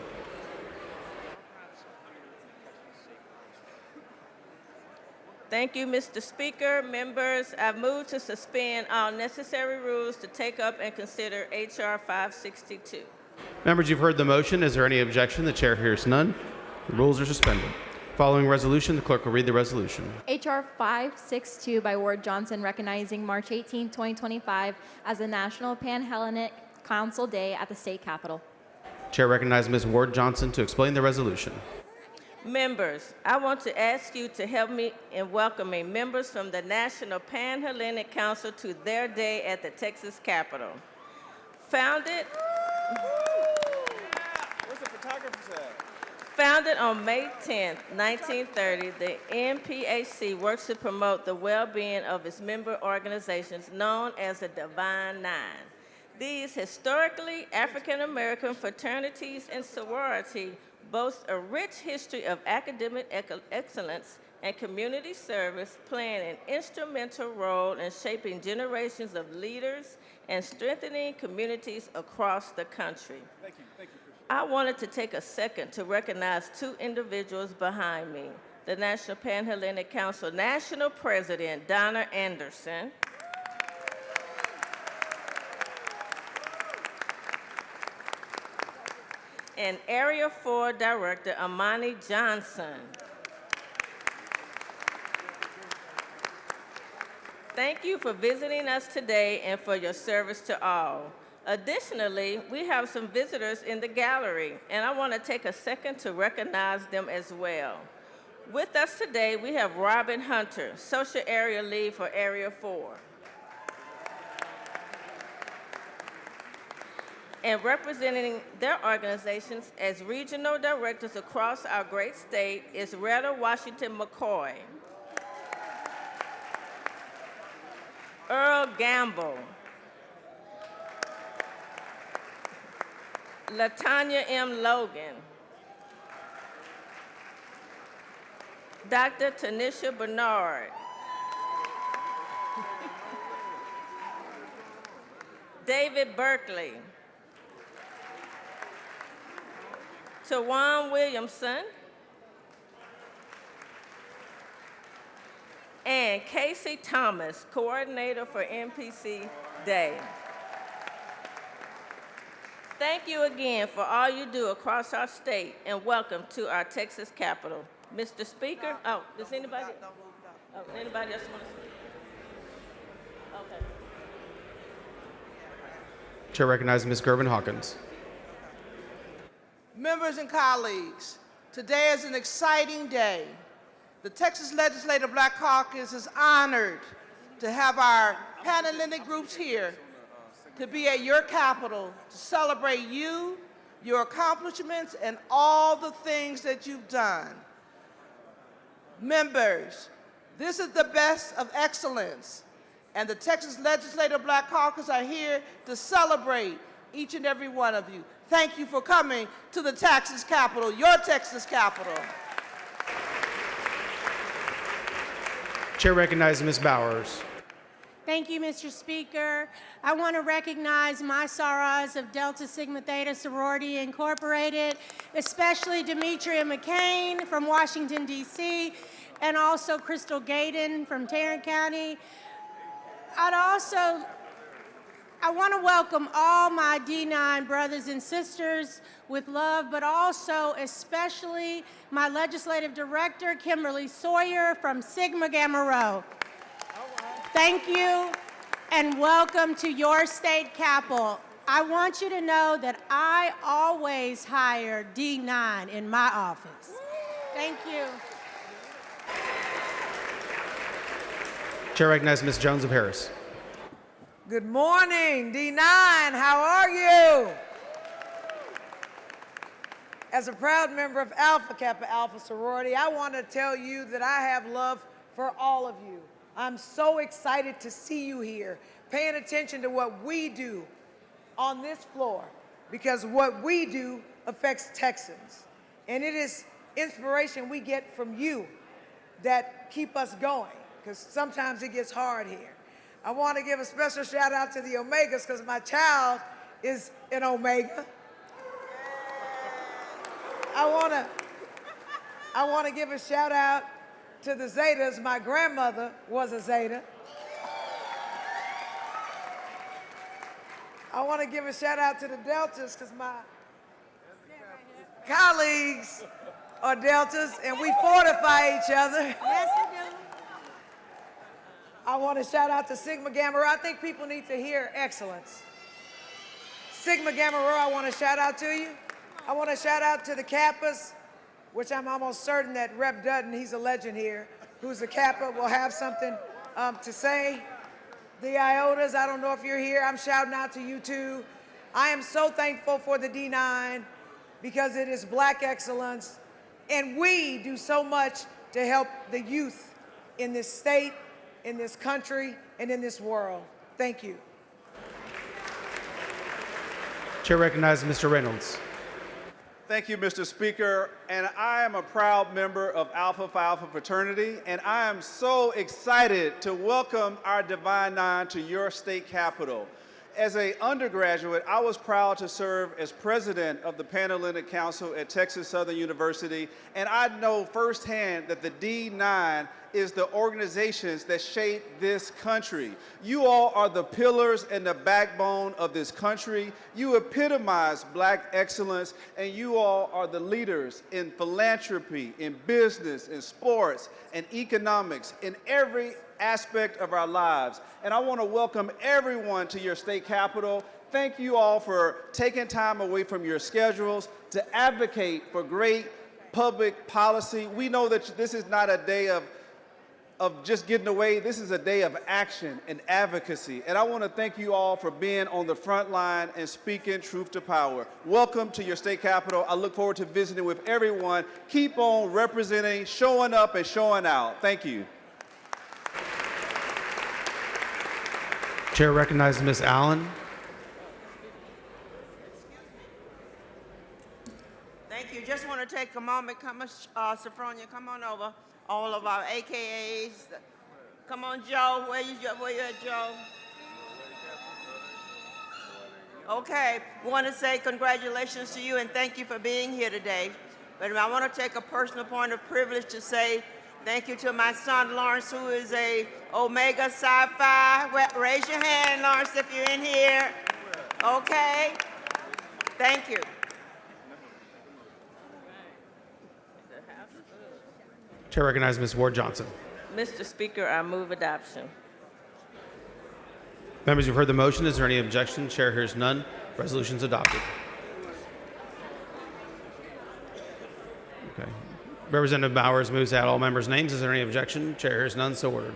S25: Thank you, Mr. Speaker. Members, I've moved to suspend all necessary rules to take up and consider H.R. 562.
S13: Members, you've heard the motion. Is there any objection? The chair hears none. The rules are suspended. Following resolution, the clerk will read the resolution.
S5: H.R. 562 by Ward Johnson recognizing March 18, 2025 as the National Panhellenic Council Day at the State Capitol.
S13: Chair recognizes Ms. Ward Johnson to explain the resolution.
S25: Members, I want to ask you to help me in welcoming members from the National Panhellenic Council to their day at the Texas Capitol. Founded on May 10, 1930, the NPHC works to promote the well-being of its member organizations known as the Divine Nine. These historically African-American fraternities and sorority boast a rich history of academic excellence and community service, playing an instrumental role in shaping generations of leaders and strengthening communities across the country.
S17: Thank you. Thank you.
S25: I wanted to take a second to recognize two individuals behind me. The National Panhellenic Council National President, Donna Anderson, and Area 4 Director Amani Johnson. Thank you for visiting us today and for your service to all. Additionally, we have some visitors in the gallery, and I want to take a second to recognize them as well. With us today, we have Robin Hunter, Social Area Lead for Area 4. And representing their organizations as regional directors across our great state is Retta Washington McCoy, Earl Gamble, Latanya M. Logan, Dr. Tanisha Bernard, David Berkeley, Tawan Williamson, and Casey Thomas, Coordinator for NPC Day. Thank you again for all you do across our state, and welcome to our Texas Capitol. Mr. Speaker, does anybody else want to speak? Okay.
S13: Chair recognizes Ms. Gervin Hawkins.
S21: Members and colleagues, today is an exciting day. The Texas Legislative Black Caucus is honored to have our Panhellenic groups here to be at your Capitol to celebrate you, your accomplishments, and all the things that you've done. Members, this is the best of excellence, and the Texas Legislative Black Caucus are here to celebrate each and every one of you. Thank you for coming to the Texas Capitol, your Texas Capitol.
S13: Chair recognizes Ms. Bowers.
S2: Thank you, Mr. Speaker. I want to recognize my sorors of Delta Sigma Theta Sorority Incorporated, especially Demetria McCain from Washington, D.C., and also Crystal Gayden from Tarrant County. I want to welcome all my D9 brothers and sisters with love, but also especially my legislative director, Kimberly Sawyer from Sigma Gamma Rho. Thank you and welcome to your state capitol. I want you to know that I always hire D9 in my office. Thank you.
S13: Chair recognizes Ms. Jones of Harris.
S3: Good morning, D9. How are you? As a proud member of Alpha Kappa Alpha Sorority, I want to tell you that I have love for all of you. I'm so excited to see you here, paying attention to what we do on this floor, because what we do affects Texans. And it is inspiration we get from you that keep us going, because sometimes it gets hard here. I want to give a special shout out to the Omegas, because my child is an Omega. I want to give a shout out to the Zetas. My grandmother was a Zeta. I want to give a shout out to the Deltas, because my colleagues are Deltas, and we fortify each other.
S2: Yes, we do.
S3: I want to shout out to Sigma Gamma Rho. I think people need to hear excellence. Sigma Gamma Rho, I want to shout out to you. I want to shout out to the Kappas, which I'm almost certain that Rep. Dutton, he's a legend here, who's a Kappa, will have something to say. The Iotas, I don't know if you're here. I'm shouting out to you too. I am so thankful for the D9 because it is black excellence, and we do so much to help the youth in this state, in this country, and in this world. Thank you.
S13: Chair recognizes Mr. Reynolds.
S17: Thank you, Mr. Speaker. And I am a proud member of Alpha Phi Alpha fraternity, and I am so excited to welcome our Divine Nine to your state capitol. As an undergraduate, I was proud to serve as president of the Panhellenic Council at Texas Southern University, and I know firsthand that the D9 is the organizations that shape this country. You all are the pillars and the backbone of this country. You epitomize Black excellence, and you all are the leaders in philanthropy, in business, in sports, and economics, in every aspect of our lives. And I want to welcome everyone to your state capitol. Thank you all for taking time away from your schedules to advocate for great public policy. We know that this is not a day of just getting away. This is a day of action and advocacy. And I want to thank you all for being on the front line and speaking truth to power. Welcome to your state capitol. I look forward to visiting with everyone. Keep on representing, showing up, and showing out. Thank you.
S13: Chair recognizes Ms. Allen.
S4: Thank you. Just want to take a moment. Come on, Sophronia, come on over. All of our AKAs. Come on, Joe. Where you at, Joe? Okay. We want to say congratulations to you and thank you for being here today. But I want to take a personal point of privilege to say thank you to my son, Lawrence, who is a Omega Psi Phi. Well, raise your hand, Lawrence, if you're in here. Okay. Thank you.
S13: Chair recognizes Ms. Ward Johnson.
S25: Mr. Speaker, I move adoption.
S13: Members, you've heard the motion. Is there any objection? Chair hears none. Resolution's adopted. Okay. Representative Bowers moves to add all members' names. Is there any objection? Chair hears none. So ordered.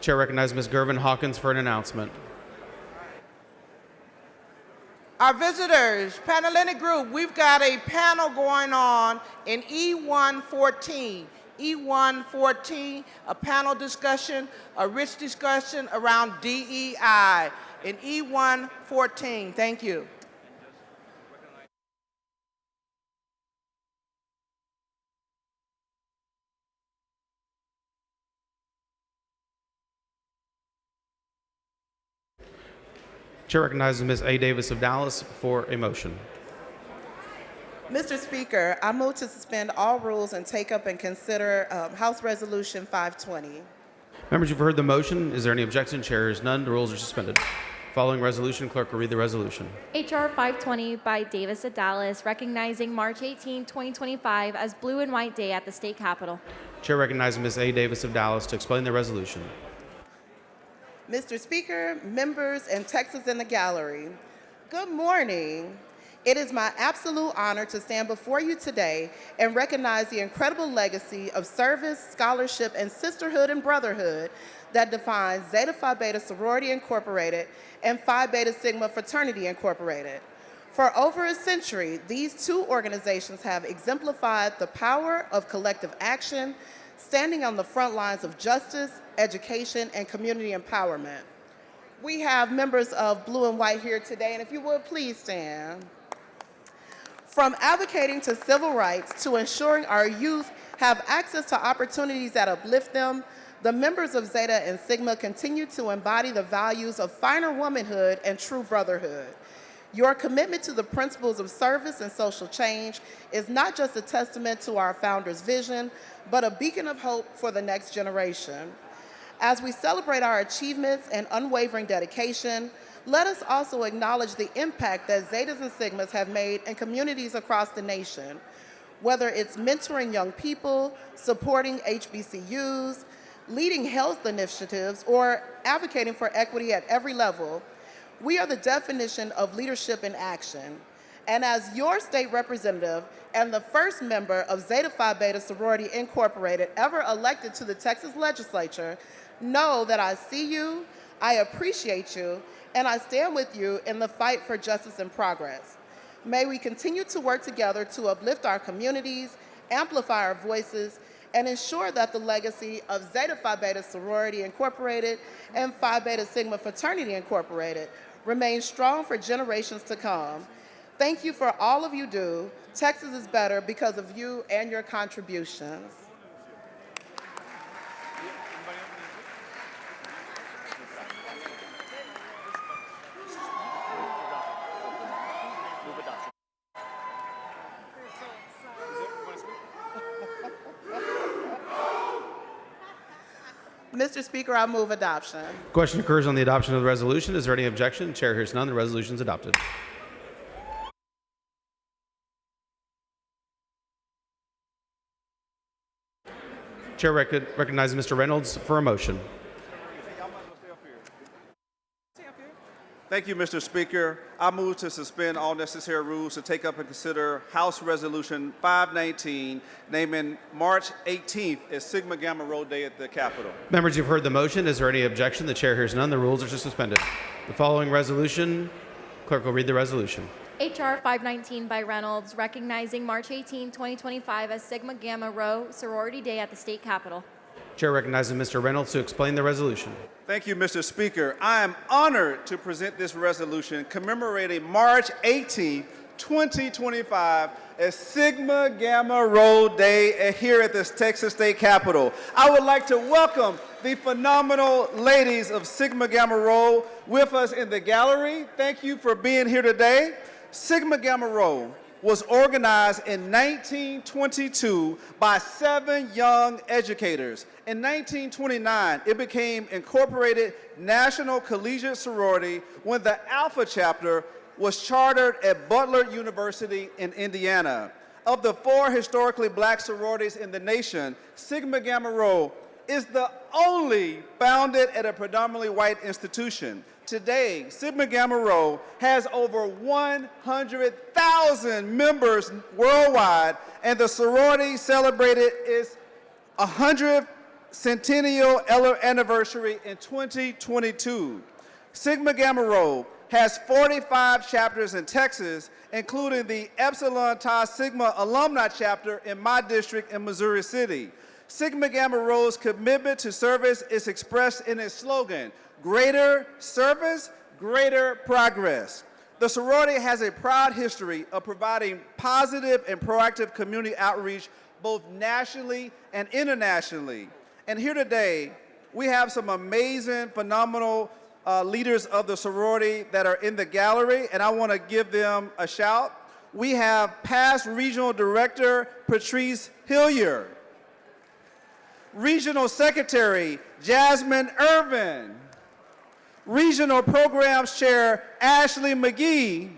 S13: Chair recognizes Ms. Gervin Hawkins for an announcement.
S21: Our visitors, Panhellenic Group, we've got a panel going on in E114. E114, a panel discussion, a rich discussion around DEI in E114. Thank you.
S13: Chair recognizes Ms. A. Davis of Dallas for a motion.
S21: Mr. Speaker, I move to suspend all rules and take up and consider House Resolution 520.
S13: Members, you've heard the motion. Is there any objection? Chair hears none. The rules are suspended. Following resolution, clerk will read the resolution.
S5: H.R. 520 by Davis of Dallas, recognizing March 18, 2025 as Blue and White Day at the State Capitol.
S13: Chair recognizes Ms. A. Davis of Dallas to explain the resolution.
S21: Mr. Speaker, members, and Texas in the gallery, good morning. It is my absolute honor to stand before you today and recognize the incredible legacy of service, scholarship, and sisterhood and brotherhood that defines Zeta Phi Beta Sorority Incorporated and Phi Beta Sigma Fraternity Incorporated. For over a century, these two organizations have exemplified the power of collective action, standing on the front lines of justice, education, and community empowerment. We have members of Blue and White here today, and if you would please stand. From advocating to civil rights to ensuring our youth have access to opportunities that uplift them, the members of Zeta and Sigma continue to embody the values of finer womanhood and true brotherhood. Your commitment to the principles of service and social change is not just a testament to our founders' vision, but a beacon of hope for the next generation. As we celebrate our achievements and unwavering dedication, let us also acknowledge the impact that Zetas and Sigmas have made in communities across the nation. Whether it's mentoring young people, supporting HBCUs, leading health initiatives, or advocating for equity at every level,
S8: We are the definition of leadership in action. And as your state representative and the first member of Zeta Phi Beta Sorority Incorporated ever elected to the Texas legislature, know that I see you, I appreciate you, and I stand with you in the fight for justice and progress. May we continue to work together to uplift our communities, amplify our voices, and ensure that the legacy of Zeta Phi Beta Sorority Incorporated and Phi Beta Sigma Fraternity Incorporated remains strong for generations to come. Thank you for all of you do. Texas is better because of you and your contributions. Mr. Speaker, I move adoption.
S13: Question occurs on the adoption of the resolution. Is there any objection? The chair hears none. The resolution is adopted. Chair recognizes Mr. Reynolds for a motion.
S17: Thank you, Mr. Speaker. I move to suspend all necessary rules to take up and consider House Resolution 519, naming March 18th as Sigma Gamma Rho Day at the Capitol.
S13: Members, you've heard the motion. Is there any objection? The chair hears none. The rules are suspended. The following resolution, clerk will read the resolution.
S5: H.R. 519 by Reynolds, recognizing March 18, 2025 as Sigma Gamma Rho Sorority Day at the State Capitol.
S13: Chair recognizes Mr. Reynolds to explain the resolution.
S17: Thank you, Mr. Speaker. I am honored to present this resolution commemorating March 18, 2025 as Sigma Gamma Rho Day here at the Texas State Capitol. I would like to welcome the phenomenal ladies of Sigma Gamma Rho with us in the gallery. Thank you for being here today. Sigma Gamma Rho was organized in 1922 by 7 young educators. In 1929, it became Incorporated National Collegiate Sorority when the Alpha chapter was chartered at Butler University in Indiana. Of the 4 historically black sororities in the nation, Sigma Gamma Rho is the only founded at a predominantly white institution. Today, Sigma Gamma Rho has over 100,000 members worldwide, and the sorority celebrated its 100th centennial anniversary in 2022. Sigma Gamma Rho has 45 chapters in Texas, including the Epsilon Tau Sigma alumni chapter in my district in Missouri City. Sigma Gamma Rho's commitment to service is expressed in its slogan, greater service, greater progress. The sorority has a proud history of providing positive and proactive community outreach both nationally and internationally. And here today, we have some amazing, phenomenal leaders of the sorority that are in the gallery, and I want to give them a shout. We have past Regional Director Patrice Hillier, Regional Secretary Jasmine Irvin, Regional Programs Chair Ashley McGee,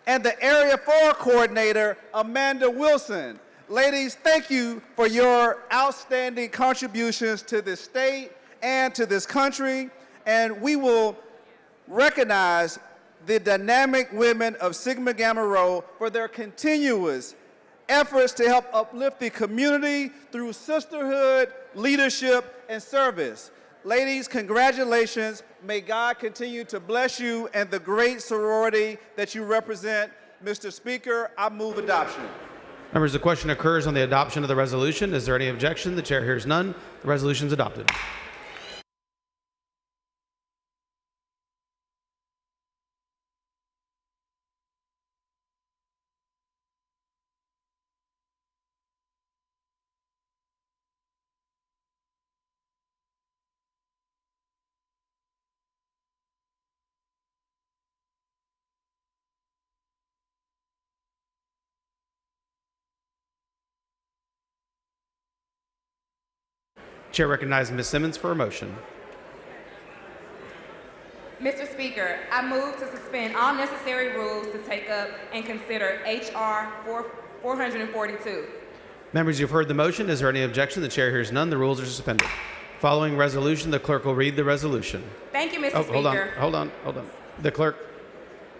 S17: and the Area 4 Coordinator Amanda Wilson. Ladies, thank you for your outstanding contributions to this state and to this country, and we will recognize the dynamic women of Sigma Gamma Rho for their continuous efforts to help uplift the community through sisterhood, leadership, and service. Ladies, congratulations. May God continue to bless you and the great sorority that you represent. Mr. Speaker, I move adoption.
S13: Members, the question occurs on the adoption of the resolution. Is there any objection? The chair hears none. The resolution is adopted. Chair recognizes Ms. Simmons for a motion.
S23: Mr. Speaker, I move to suspend all necessary rules to take up and consider H.R. 442.
S13: Members, you've heard the motion. Is there any objection? The chair hears none. The rules are suspended. Following resolution, the clerk will read the resolution.
S23: Thank you, Mr. Speaker.
S13: Hold on. The clerk,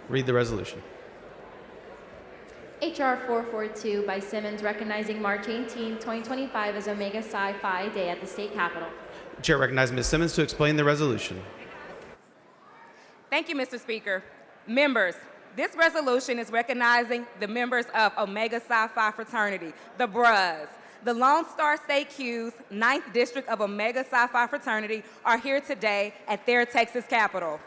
S13: read the resolution.
S5: HR 442 by Simmons recognizing March 18, 2025 as Omega Psi Phi Day at the State Capitol.
S13: Chair recognizes Ms. Simmons to explain the resolution.
S23: Thank you, Mr. Speaker. Members, this resolution is recognizing the members of Omega Psi Phi fraternity, the BRUHs. The Lone Star State Q's 9th District of Omega Psi Phi fraternity are here today at their Texas Capitol.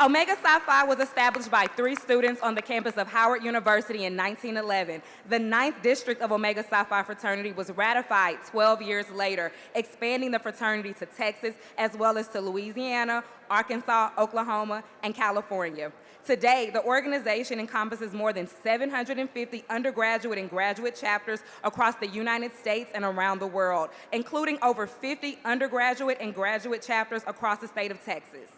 S23: Omega Psi Phi was established by 3 students on the campus of Howard University in 1911. The 9th District of Omega Psi Phi fraternity was ratified 12 years later, expanding the fraternity to Texas as well as to Louisiana, Arkansas, Oklahoma, and California. Today, the organization encompasses more than 750 undergraduate and graduate chapters across the United States and around the world, including over 50 undergraduate and graduate chapters across the state of Texas.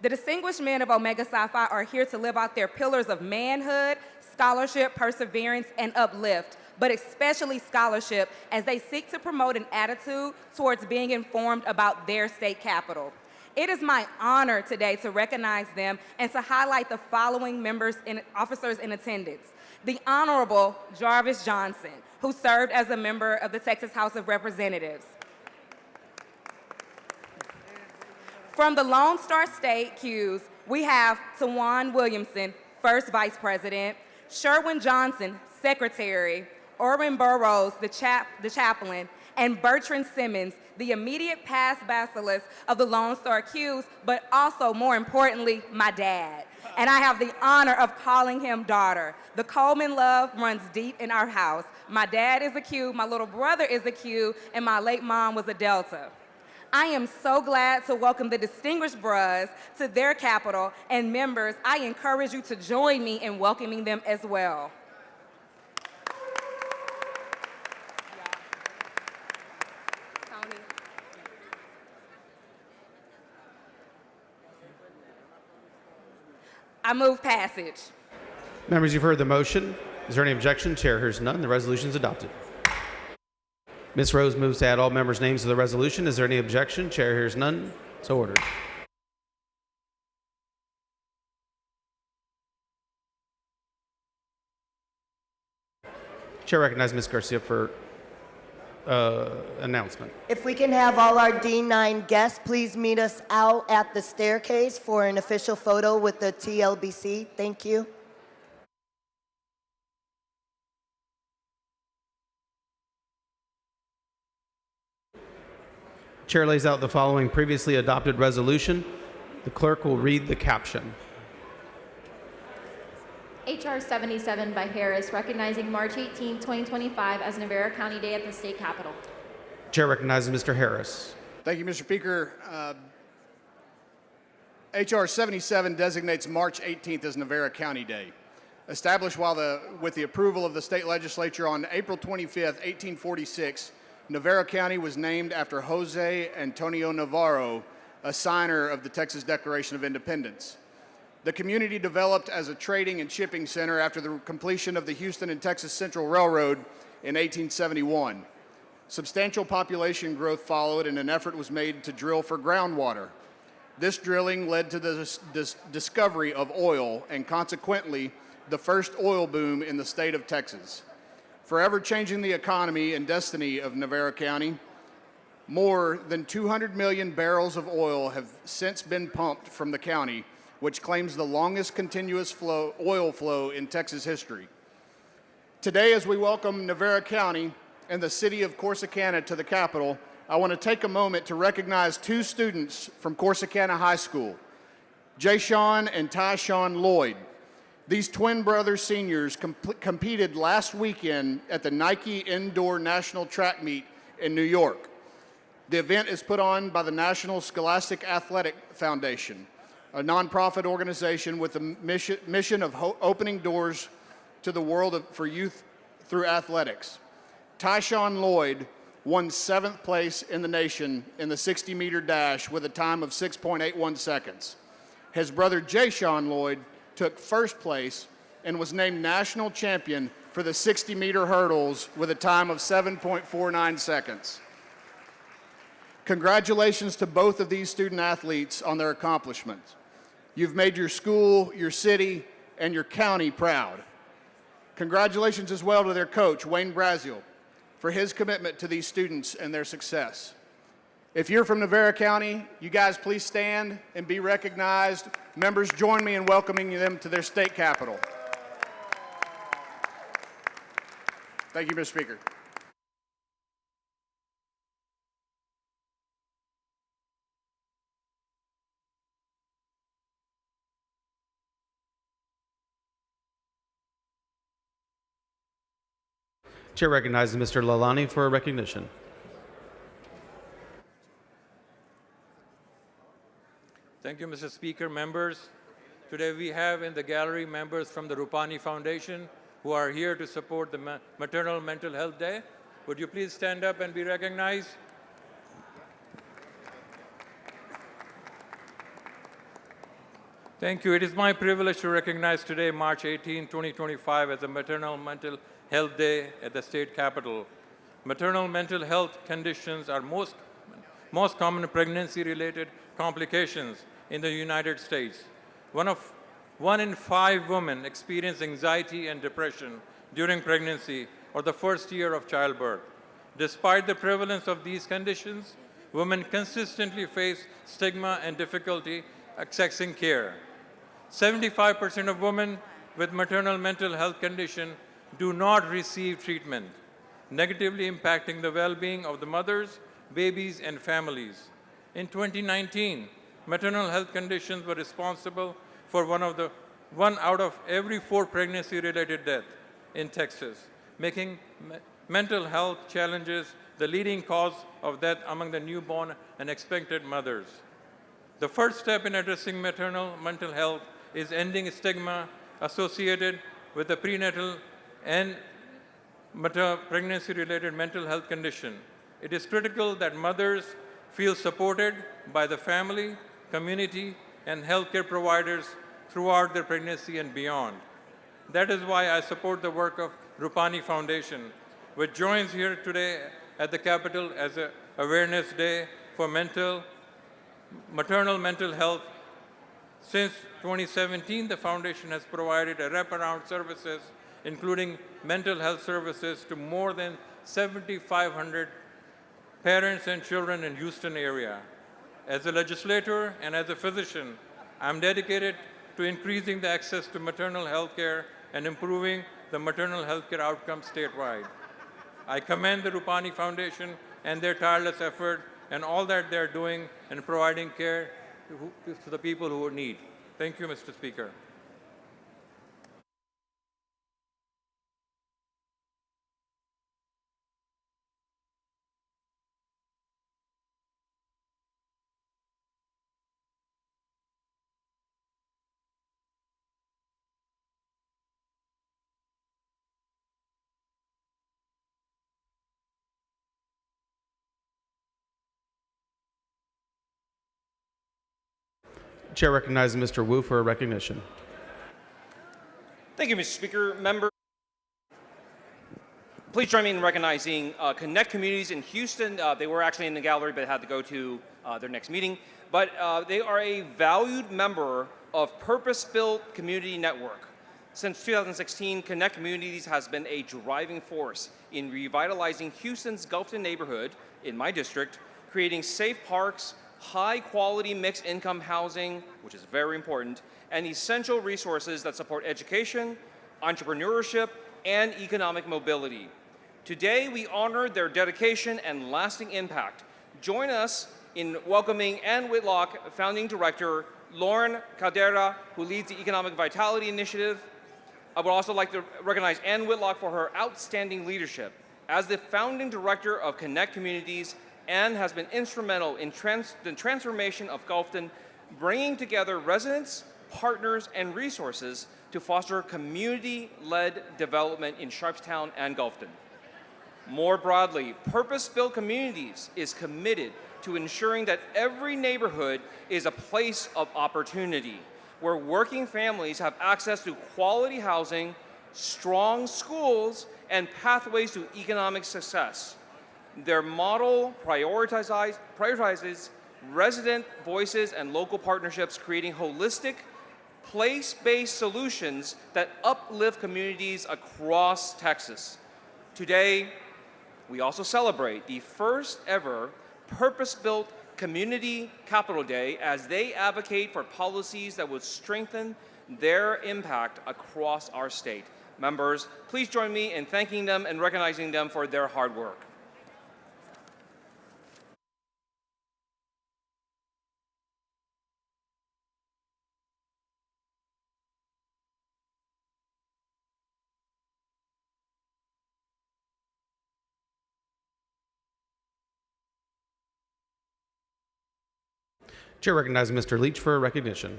S23: The distinguished men of Omega Psi Phi are here to live out their pillars of manhood, scholarship, perseverance, and uplift, but especially scholarship as they seek to promote an attitude towards being informed about their state capital. It is my honor today to recognize them and to highlight the following members and officers in attendance. The Honorable Jarvis Johnson, who served as a member of the Texas House of Representatives. From the Lone Star State Q's, we have Tawan Williamson, First Vice President, Sherwin Johnson, Secretary, Orrin Burroughs, the chaplain, and Bertrand Simmons, the immediate past basileus of the Lone Star Q's, but also, more importantly, my dad. And I have the honor of calling him daughter. The Coleman love runs deep in our house. My dad is a Q, my little brother is a Q, and my late mom was a Delta. I am so glad to welcome the distinguished BRUHs to their capital, and members, I encourage you to join me in welcoming them as well. I move passage.
S13: Members, you've heard the motion. Is there any objection? Chair hears none. The resolution is adopted. Ms. Rose moves to add all members' names to the resolution. Is there any objection? Chair hears none. So ordered. Chair recognizes Ms. Garcia for announcement.
S24: If we can have all our D9 guests please meet us out at the staircase for an official photo with the TLBC. Thank you.
S13: Chair lays out the following previously adopted resolution. The clerk will read the caption.
S5: HR 77 by Harris recognizing March 18, 2025 as Navarro County Day at the State Capitol.
S13: Chair recognizes Mr. Harris.
S1: Thank you, Mr. Speaker. HR 77 designates March 18th as Navarro County Day. Established with the approval of the state legislature on April 25th, 1846, Navarro County was named after Jose Antonio Navarro, a signer of the Texas Declaration of Independence. The community developed as a trading and shipping center after the completion of the Houston and Texas Central Railroad in 1871. Substantial population growth followed, and an effort was made to drill for groundwater. This drilling led to the discovery of oil and consequently the first oil boom in the state of Texas. Forever changing the economy and destiny of Navarro County, more than 200 million barrels of oil have since been pumped from the county, which claims the longest continuous oil flow in Texas history. Today, as we welcome Navarro County and the city of Corsicana to the Capitol, I want to take a moment to recognize 2 students from Corsicana High School, Jay-Sean and Ty-Sean Lloyd. These twin brother seniors competed last weekend at the Nike Indoor National Track Meet in New York. The event is put on by the National Scholastic Athletic Foundation, a nonprofit organization with the mission of opening doors to the world for youth through athletics. Ty-Sean Lloyd won 7th place in the nation in the 60-meter dash with a time of 6.81 seconds. His brother Jay-Sean Lloyd took 1st place and was named national champion for the 60-meter hurdles with a time of 7.49 seconds. Congratulations to both of these student athletes on their accomplishments. You've made your school, your city, and your county proud. Congratulations as well to their coach, Wayne Braziel, for his commitment to these students and their success. If you're from Navarro County, you guys please stand and be recognized. Members, join me in welcoming them to their state capitol. Thank you, Mr. Speaker.
S13: Chair recognizes Mr. Lalani for recognition.
S9: Thank you, Mr. Speaker. Members, today we have in the gallery members from the Rupani Foundation who are here to support the Maternal Mental Health Day. Would you please stand up and be recognized? Thank you. It is my privilege to recognize today, March 18, 2025, as the Maternal Mental Health Day at the state capitol. Maternal mental health conditions are most common pregnancy-related complications in the United States. One in 5 women experience anxiety and depression during pregnancy or the first year of childbirth. Despite the prevalence of these conditions, women consistently face stigma and difficulty accessing care. 75% of women with maternal mental health condition do not receive treatment, negatively impacting the well-being of the mothers, babies, and families. In 2019, maternal health conditions were responsible for one out of every 4 pregnancy-related deaths in Texas, making mental health challenges the leading cause of death among the newborn and expectant mothers. The first step in addressing maternal mental health is ending stigma associated with the prenatal and pregnancy-related mental health condition. It is critical that mothers feel supported by the family, community, and healthcare providers throughout their pregnancy and beyond. That is why I support the work of Rupani Foundation, which joins here today at the Capitol as an Awareness Day for maternal mental health. Since 2017, the foundation has provided a wraparound services, including mental health services, to more than 7,500 parents and children in Houston area. As a legislator and as a physician, I'm dedicated to increasing the access to maternal health care and improving the maternal health care outcomes statewide. I commend the Rupani Foundation and their tireless effort and all that they're doing in providing care to the people who need. Thank you, Mr. Speaker.
S13: Chair recognizes Mr. Wu for recognition.
S10: Thank you, Mr. Speaker. Member, please join me in recognizing Connect Communities in Houston. They were actually in the gallery but had to go to their next meeting. But they are a valued member of Purpose-Built Community Network. Since 2016, Connect Communities has been a driving force in revitalizing Houston's Gulfton neighborhood in my district, creating safe parks, high-quality mixed-income housing, which is very important, and essential resources that support education, entrepreneurship, and economic mobility. Today, we honor their dedication and lasting impact. Join us in welcoming Ann Whitlock, Founding Director, Lauren Caldera, who leads the Economic Vitality Initiative. I would also like to recognize Ann Whitlock for her outstanding leadership. As the Founding Director of Connect Communities, Ann has been instrumental in the transformation of Gulfton, bringing together residents, partners, and resources to foster community-led development in Sharpstown and Gulfton. More broadly, Purpose-Built Communities is committed to ensuring that every neighborhood is a place of opportunity, where working families have access to quality housing, strong schools, and pathways to economic success. Their model prioritizes resident voices and local partnerships, creating holistic, place-based solutions that uplift communities across Texas. Today, we also celebrate the first ever purpose-built Community Capital Day as they advocate for policies that would strengthen their impact across our state. Members, please join me in thanking them and recognizing them for their hard work.
S13: Chair recognizes Mr. Leach for recognition.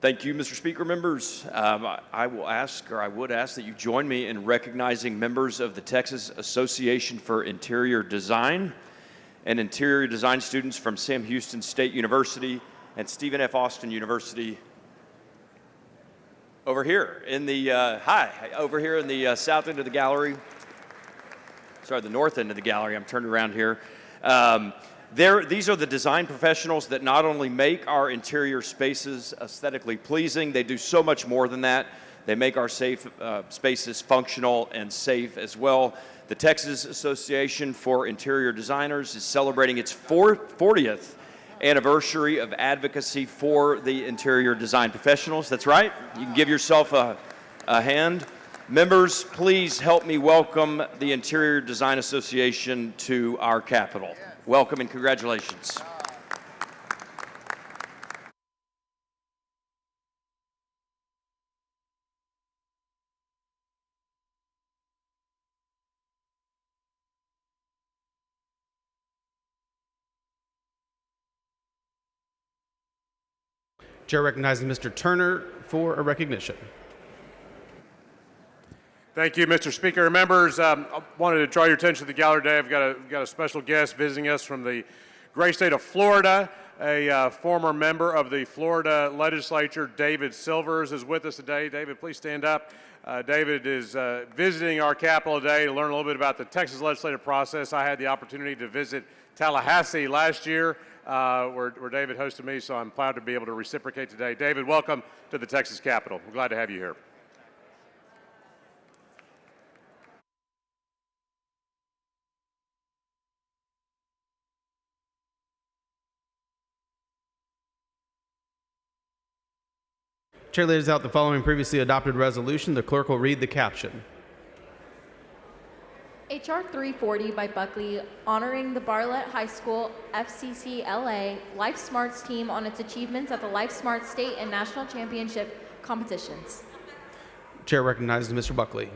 S11: Thank you, Mr. Speaker. Members, I would ask that you join me in recognizing members of the Texas Association for Interior Design and interior design students from Sam Houston State University and Stephen F. Austin University over here in the, over here in the south end of the gallery. Sorry, the north end of the gallery. I'm turned around here. These are the design professionals that not only make our interior spaces aesthetically pleasing, they do so much more than that. They make our spaces functional and safe as well. The Texas Association for Interior Designers is celebrating its 40th anniversary of advocacy for the interior design professionals. That's right. You can give yourself a hand. Members, please help me welcome the Interior Design Association to our Capitol. Welcome and congratulations.
S13: Chair recognizes Mr. Turner for a recognition.
S12: Thank you, Mr. Speaker. Members, I wanted to draw your attention to the gallery today. I've got a special guest visiting us from the great state of Florida. A former member of the Florida legislature, David Silvers, is with us today. David, please stand up. David is visiting our Capitol today to learn a little bit about the Texas legislative process. I had the opportunity to visit Tallahassee last year, where David hosted me, so I'm proud to be able to reciprocate today. David, welcome to the Texas Capitol. We're glad to have you here.
S13: Chair lays out the following previously adopted resolution. The clerk will read the caption.
S5: HR 340 by Buckley, honoring the Bartlett High School FCCLA Life Smarts team on its achievements at the Life Smarts State and National Championship competitions.
S13: Chair recognizes Mr. Buckley.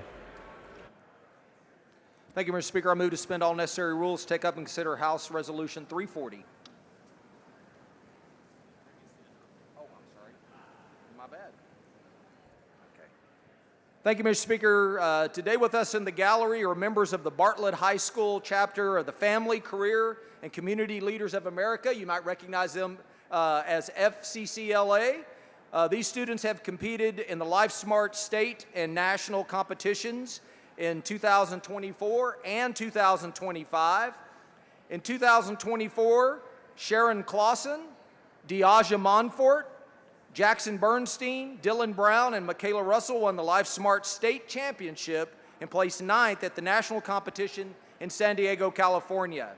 S19: Thank you, Mr. Speaker. I move to suspend all necessary rules, take up and consider House Resolution 340. Thank you, Mr. Speaker. Today with us in the gallery are members of the Bartlett High School chapter of the Family, Career, and Community Leaders of America. You might recognize them as FCCLA. These students have competed in the Life Smart State and National competitions in 2024 and 2025. In 2024, Sharon Clausen, Diaja Monfort, Jackson Bernstein, Dylan Brown, and Michaela Russell won the Life Smart State Championship and placed 9th at the national competition in San Diego, California.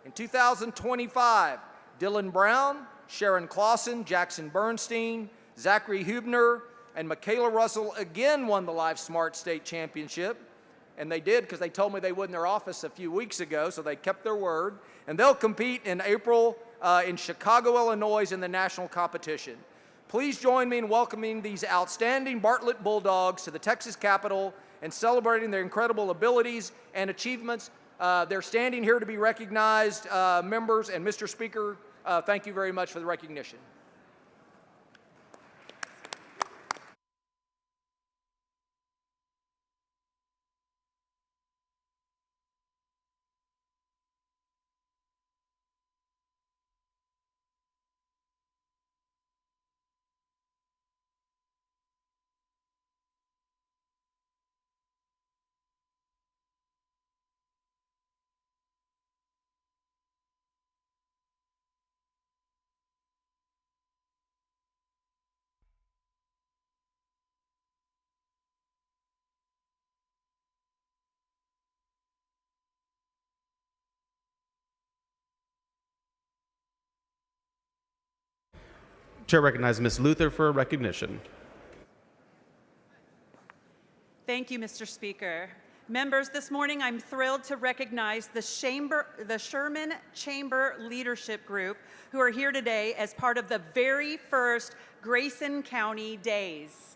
S19: In 2025, Dylan Brown, Sharon Clausen, Jackson Bernstein, Zachary Hubner, and Michaela Russell again won the Life Smart State Championship. And they did because they told me they would in their office a few weeks ago, so they kept their word. And they'll compete in April in Chicago, Illinois in the national competition. Please join me in welcoming these outstanding Bartlett Bulldogs to the Texas Capitol and celebrating their incredible abilities and achievements. They're standing here to be recognized, members, and Mr. Speaker, thank you very much for the recognition.
S13: Chair recognizes Ms. Luther for recognition.
S6: Thank you, Mr. Speaker. Members, this morning I'm thrilled to recognize the Sherman Chamber Leadership Group who are here today as part of the very first Grayson County Days.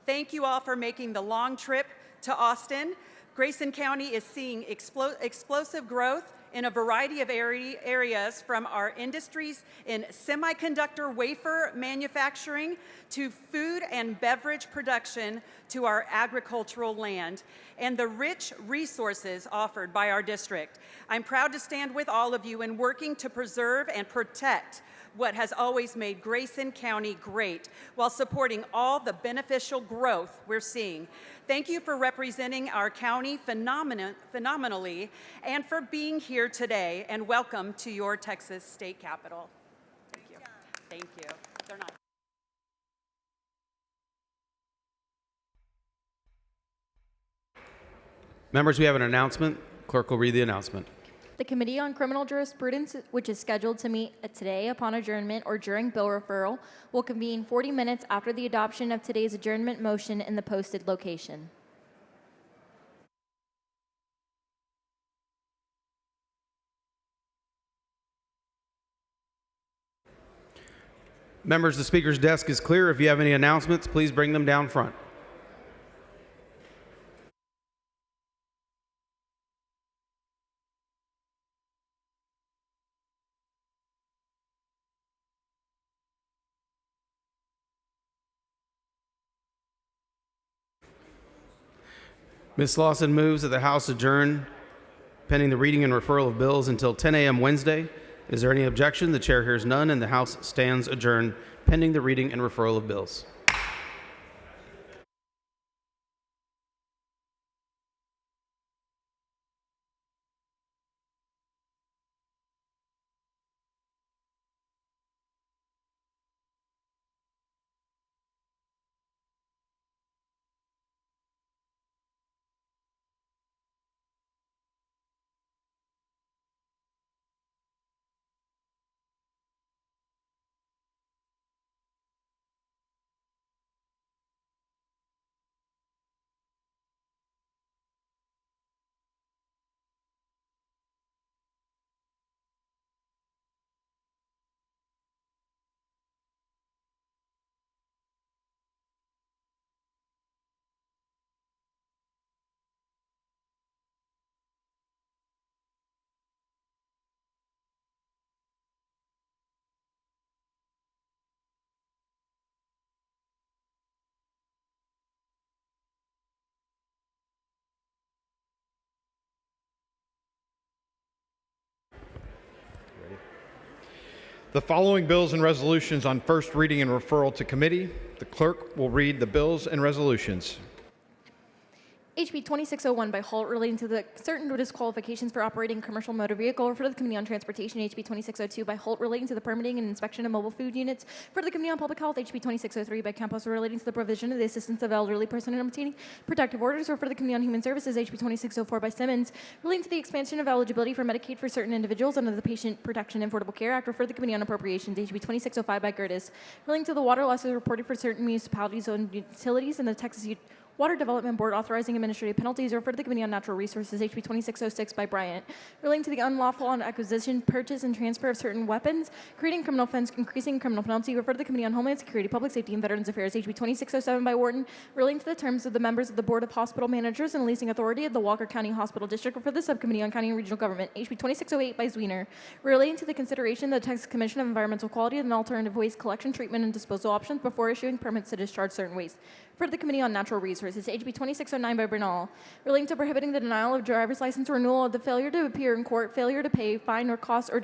S6: Thank you all for making the long trip to Austin. Grayson County is seeing explosive growth in a variety of areas, from our industries in semiconductor wafer manufacturing to food and beverage production to our agricultural land and the rich resources offered by our district. I'm proud to stand with all of you in working to preserve and protect what has always made Grayson County great while supporting all the beneficial growth we're seeing. Thank you for representing our county phenomenally and for being here today, and welcome to your Texas state capitol. Thank you. Thank you. They're not.
S13: Members, we have an announcement. Clerk will read the announcement.
S5: The Committee on Criminal Jurisprudence, which is scheduled to meet today upon adjournment or during bill referral, will convene 40 minutes after the adoption of today's adjournment motion in the posted location.
S13: Members, the Speaker's desk is clear. If you have any announcements, please bring them down front. Ms. Lawson moves that the House adjourn pending the reading and referral of bills until 10 a.m. Wednesday. Is there any objection? The chair hears none, and the House stands adjourned pending the reading and referral of bills.
S14: The following bills and resolutions on first reading and referral to committee. The clerk will read the bills and resolutions.
S5: HB 2601 by Holt relating to the certain disqualifications for operating a commercial motor vehicle. For the Committee on Transportation, HB 2602 by Holt relating to the permitting and inspection of mobile food units. For the Committee on Public Health, HB 2603 by Campos relating to the provision of the assistance of elderly persons in obtaining protective orders. Or for the Committee on Human Services, HB 2604 by Simmons relating to the expansion of eligibility for Medicaid for certain individuals under the Patient Protection and Affordable Care Act. Or for the Committee on Appropriations, HB 2605 by Gertis relating to the water losses reported for certain municipalities and utilities in the Texas Water Development Board authorizing administrative penalties. Or for the Committee on Natural Resources, HB 2606 by Bryant relating to the unlawful acquisition, purchase, and transfer of certain weapons, creating criminal offense, increasing criminal penalty. Or for the Committee on Homeland Security, Public Safety, and Veterans Affairs, HB 2607 by Wharton relating to the terms of the members of the Board of Hospital Managers and Leasing Authority of the Walker County Hospital District. Or for the Subcommittee on County and Regional Government, HB 2608 by Zwiener relating to the consideration of the Texas Commission of Environmental Quality and alternative waste collection, treatment, and disposal options before issuing permits to discharge certain waste. For the Committee on Natural Resources, HB 2609 by Bernal relating to prohibiting the denial of driver's license renewal of the failure to appear in court, failure to pay fine or cost, or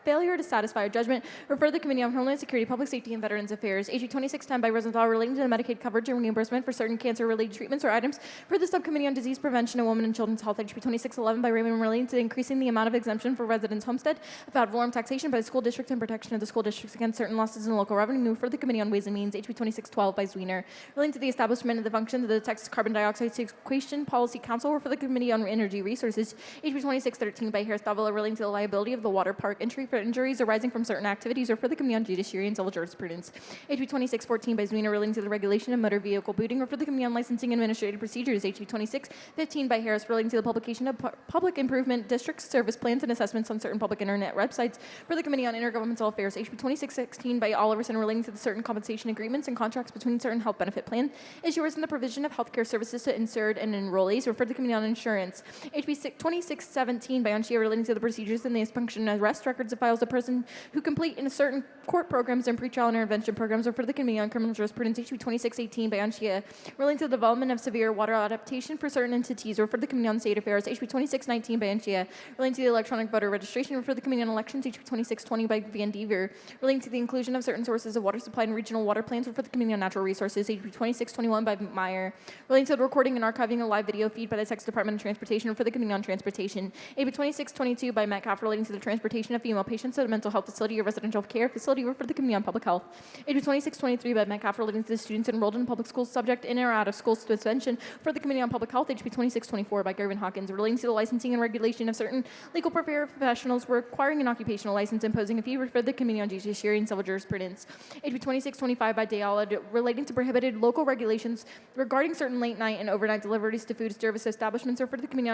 S5: failure to satisfy a judgment. Or for the Committee on Homeland Security, Public Safety, and Veterans Affairs, HB 2610 by Rosenthal relating to the Medicaid coverage and reimbursement for certain cancer-related treatments or items. For the Subcommittee on Disease Prevention and Women and Children's Health, HB 2611 by Raymond relating to increasing the amount of exemption for residents' homestead of ad valorem taxation by the school districts and protection of the school districts against certain losses in local revenue. For the Committee on Ways and Means, HB 2612 by Zwiener relating to the establishment of the functions of the Texas Carbon Dioxide Sequestration Policy Council. Or for the Committee on Energy Resources, HB 2613 by Harris Davila relating to the liability of the water park entry for injuries arising from certain activities or for the Committee on Judiciary and Civil Jurisprudence. HB 2614 by Zwiener relating to the regulation of motor vehicle booting or for the Committee on Licensing and Administrative Procedures. HB 2615 by Harris relating to the publication of public improvement district service plans and assessments on certain public internet websites for the Committee on Intergovernmental Affairs. HB 2616 by Oliverson relating to the certain compensation agreements and contracts between certain health benefit plan issuers and the provision of healthcare services to insured and enrollees or for the Committee on Insurance. HB 2617 by Anchia relating to the procedures and the inspection and arrest records of files of person who complete in certain court programs and pretrial intervention programs or for the Committee on Criminal Jurisprudence. HB 2618 by Anchia relating to the development of severe water adaptation for certain entities or for the Committee on State Affairs. HB 2619 by Anchia relating to the electronic voter registration or for the Committee on Elections. HB 2620 by Van Dever relating to the inclusion of certain sources of water supply in regional water plans or for the Committee on Natural Resources. HB 2621 by Meyer relating to the recording and archiving a live video feed by the Texas Department of Transportation or for the Committee on Transportation. HB 2622 by Metcalf relating to the transportation of female patients at a mental health facility or residential care facility or for the Committee on Public Health. HB 2623 by Metcalf relating to the students enrolled in public schools subject in or out of school suspension for the Committee on Public Health. HB 2624 by Gervin Hawkins relating to the licensing and regulation of certain legal professionals requiring an occupational license imposing a fee for the Committee on Judiciary and Civil Jurisprudence. HB 2625 by Dayala relating to prohibited local regulations regarding certain late night and overnight deliveries to food service establishments or for the Committee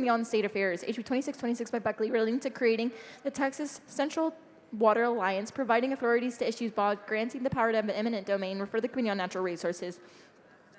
S5: on State Affairs. HB 2626 by Buckley relating to creating the Texas Central Water Alliance, providing authorities to issue bonds, granting the power to have an eminent domain, refer to the Committee on Natural Resources.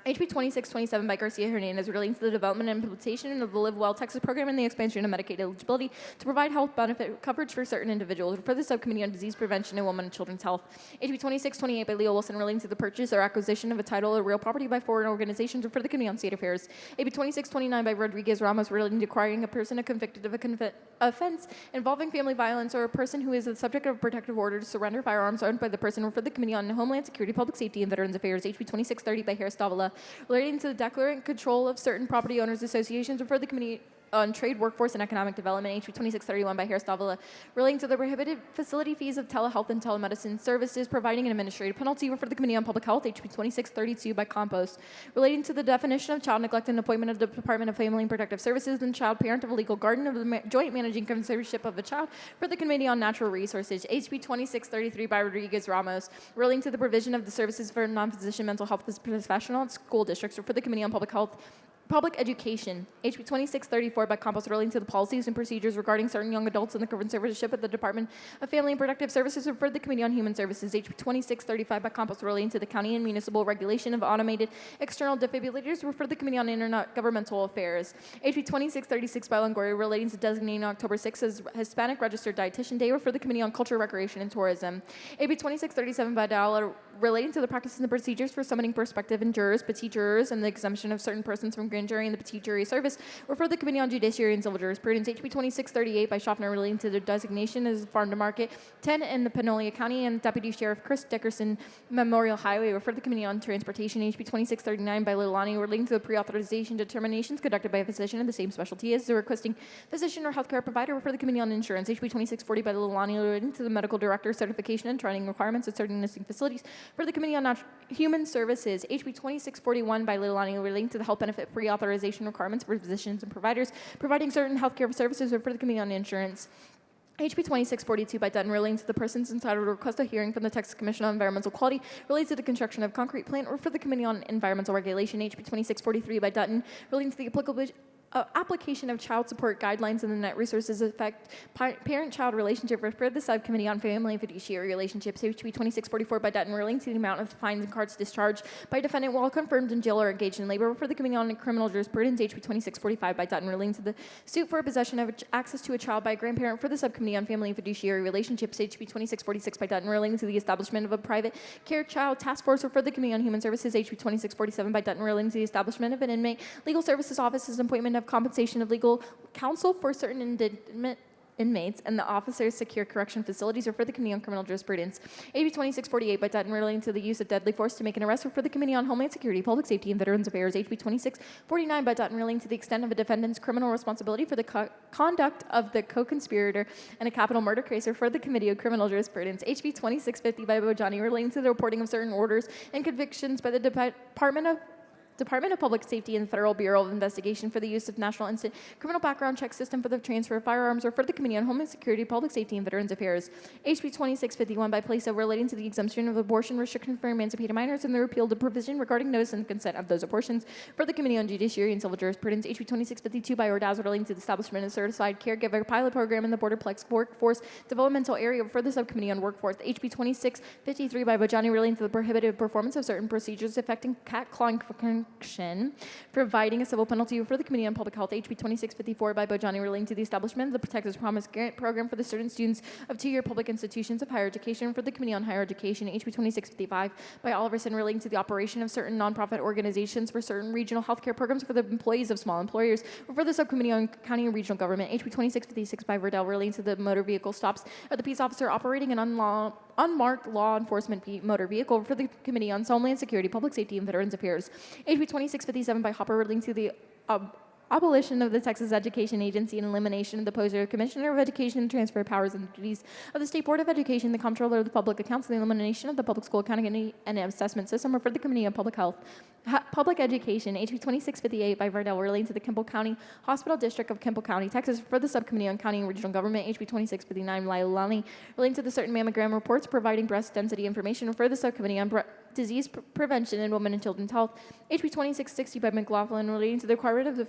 S5: HB 2627 by Garcia Hernandez relating to the development and implementation of the Live Well Texas program and the expansion of Medicaid eligibility to provide health benefit coverage for certain individuals for the Subcommittee on Disease Prevention and Women and Children's Health. HB 2628 by Leo Wilson relating to the purchase or acquisition of a title or real property by foreign organizations or for the Committee on State Affairs. HB 2629 by Rodriguez Ramos relating to acquiring a person convicted of a offense involving family violence or a person who is the subject of a protective order to surrender firearms owned by the person or for the Committee on Homeland Security, Public Safety, and Veterans Affairs. HB 2630 by Harris Davila relating to the declarant control of certain property owners associations or for the Committee on Trade, Workforce, and Economic Development. HB 2631 by Harris Davila relating to the prohibited facility fees of telehealth and telemedicine services, providing an administrative penalty for the Committee on Public Health. HB 2632 by Compost relating to the definition of child neglect and appointment of the Department of Family and Protective Services and child parent of a legal guardian of the joint managing conservatorship of a child for the Committee on Natural Resources. HB 2633 by Rodriguez Ramos relating to the provision of the services for non-physician mental health professional at school districts or for the Committee on Public Education. HB 2634 by Compost relating to the policies and procedures regarding certain young adults in the conservatorship of the Department of Family and Protective Services or for the Committee on Human Services. HB 2635 by Compost relating to the county and municipal regulation of automated external defibrillators or for the Committee on Intergovernmental Affairs. HB 2636 by Longoria relating to designating October 6th as Hispanic Registered Dietitian Day or for the Committee on Culture, Recreation, and Tourism. HB 2637 by Dowla relating to the practices and the procedures for summoning prospective and jurors, petite jurors, and the exemption of certain persons from grand jury and the petite jury service, or for the Committee on Judiciary and Civil Jurisprudence. HB 2638 by Schaffner relating to the designation as Farm to Market 10 in the Panolia County and Deputy Sheriff Chris Dickerson Memorial Highway, or for the Committee on Transportation. HB 2639 by Lilani relating to the pre-authorization determinations conducted by a physician in the same specialty as the requesting physician or healthcare provider, or for the Committee on Insurance. HB 2640 by Lilani relating to the medical director certification and training requirements at certain nursing facilities for the Committee on Human Services. HB 2641 by Leilani relating to the health benefit pre-authorization requirements for physicians and providers providing certain healthcare services or for the Committee on Insurance. HB 2642 by Dutton relating to the persons entitled to request a hearing from the Texas Commission on Environmental Quality related to the construction of concrete plant or for the Committee on Environmental Regulation. HB 2643 by Dutton relating to the application of child support guidelines and the net resources affect parent-child relationship for the Subcommittee on Family and Fiduciary Relationships. HB 2644 by Dutton relating to the amount of fines and cards discharged by defendant while confirmed in jail or engaged in labor for the Committee on Criminal Jurisprudence. HB 2645 by Dutton relating to the suit for possession of access to a child by a grandparent for the Subcommittee on Family and Fiduciary Relationships. HB 2646 by Dutton relating to the establishment of a private care child task force or for the Committee on Human Services. HB 2647 by Dutton relating to the establishment of an inmate legal services office's appointment of compensation of legal counsel for certain inmates and the officers secure correction facilities or for the Committee on Criminal Jurisprudence. HB 2648 by Dutton relating to the use of deadly force to make an arrest or for the Committee on Homeland Security, Public Safety, and Veterans Affairs. HB 2649 by Dutton relating to the extent of a defendant's criminal responsibility for the conduct of the co-conspirator in a capital murder case or for the Committee on Criminal Jurisprudence. HB 2650 by Bojani relating to the reporting of certain orders and convictions by the Department of Department of Public Safety and the Federal Bureau of Investigation for the use of National Instant Criminal Background Check System for the transfer of firearms, refer to the Committee on Homeland Security, Public Safety, and Veterans Affairs. HB 2651 by place of relating to the exemption of abortion restriction for emancipated minors and the repeal of the provision regarding notice and consent of those abortions for the Committee on Judiciary and Civil Jurisprudence. HB 2652 by Ordaz relating to the establishment of certified caregiver pilot program in the Borderplex Workforce Developmental Area for the Subcommittee on Workforce. HB 2653 by Bojani relating to the prohibited performance of certain procedures affecting cat clawing function, providing a civil penalty for the Committee on Public Health. HB 2654 by Bojani relating to the establishment of the Texas Promise Grant Program for the certain students of two-year public institutions of higher education for the Committee on Higher Education. HB 2655 by Oliverson relating to the operation of certain nonprofit organizations for certain regional healthcare programs for the employees of small employers for the Subcommittee on County and Regional Government. HB 2656 by Verdell relating to the motor vehicle stops of the peace officer operating an unmarked law enforcement motor vehicle for the Committee on Homeland Security, Public Safety, and Veterans Affairs. HB 2657 by Hopper relating to the abolition of the Texas Education Agency and elimination of the post of Commissioner of Education and transfer of powers and duties of the State Board of Education, the Comptroller of the Public Accounts, and the elimination of the public school accounting and assessment system referred to the Committee on Public Health. Public Education, HB 2658 by Verdell relating to the Kimball County Hospital District of Kimball County, Texas, for the Subcommittee on County and Regional Government. HB 2659 by Lilani relating to the certain mammogram reports providing breast density information for the Subcommittee on Disease Prevention in Women and Children's Health. HB 2660 by McLaughlin relating to the requirement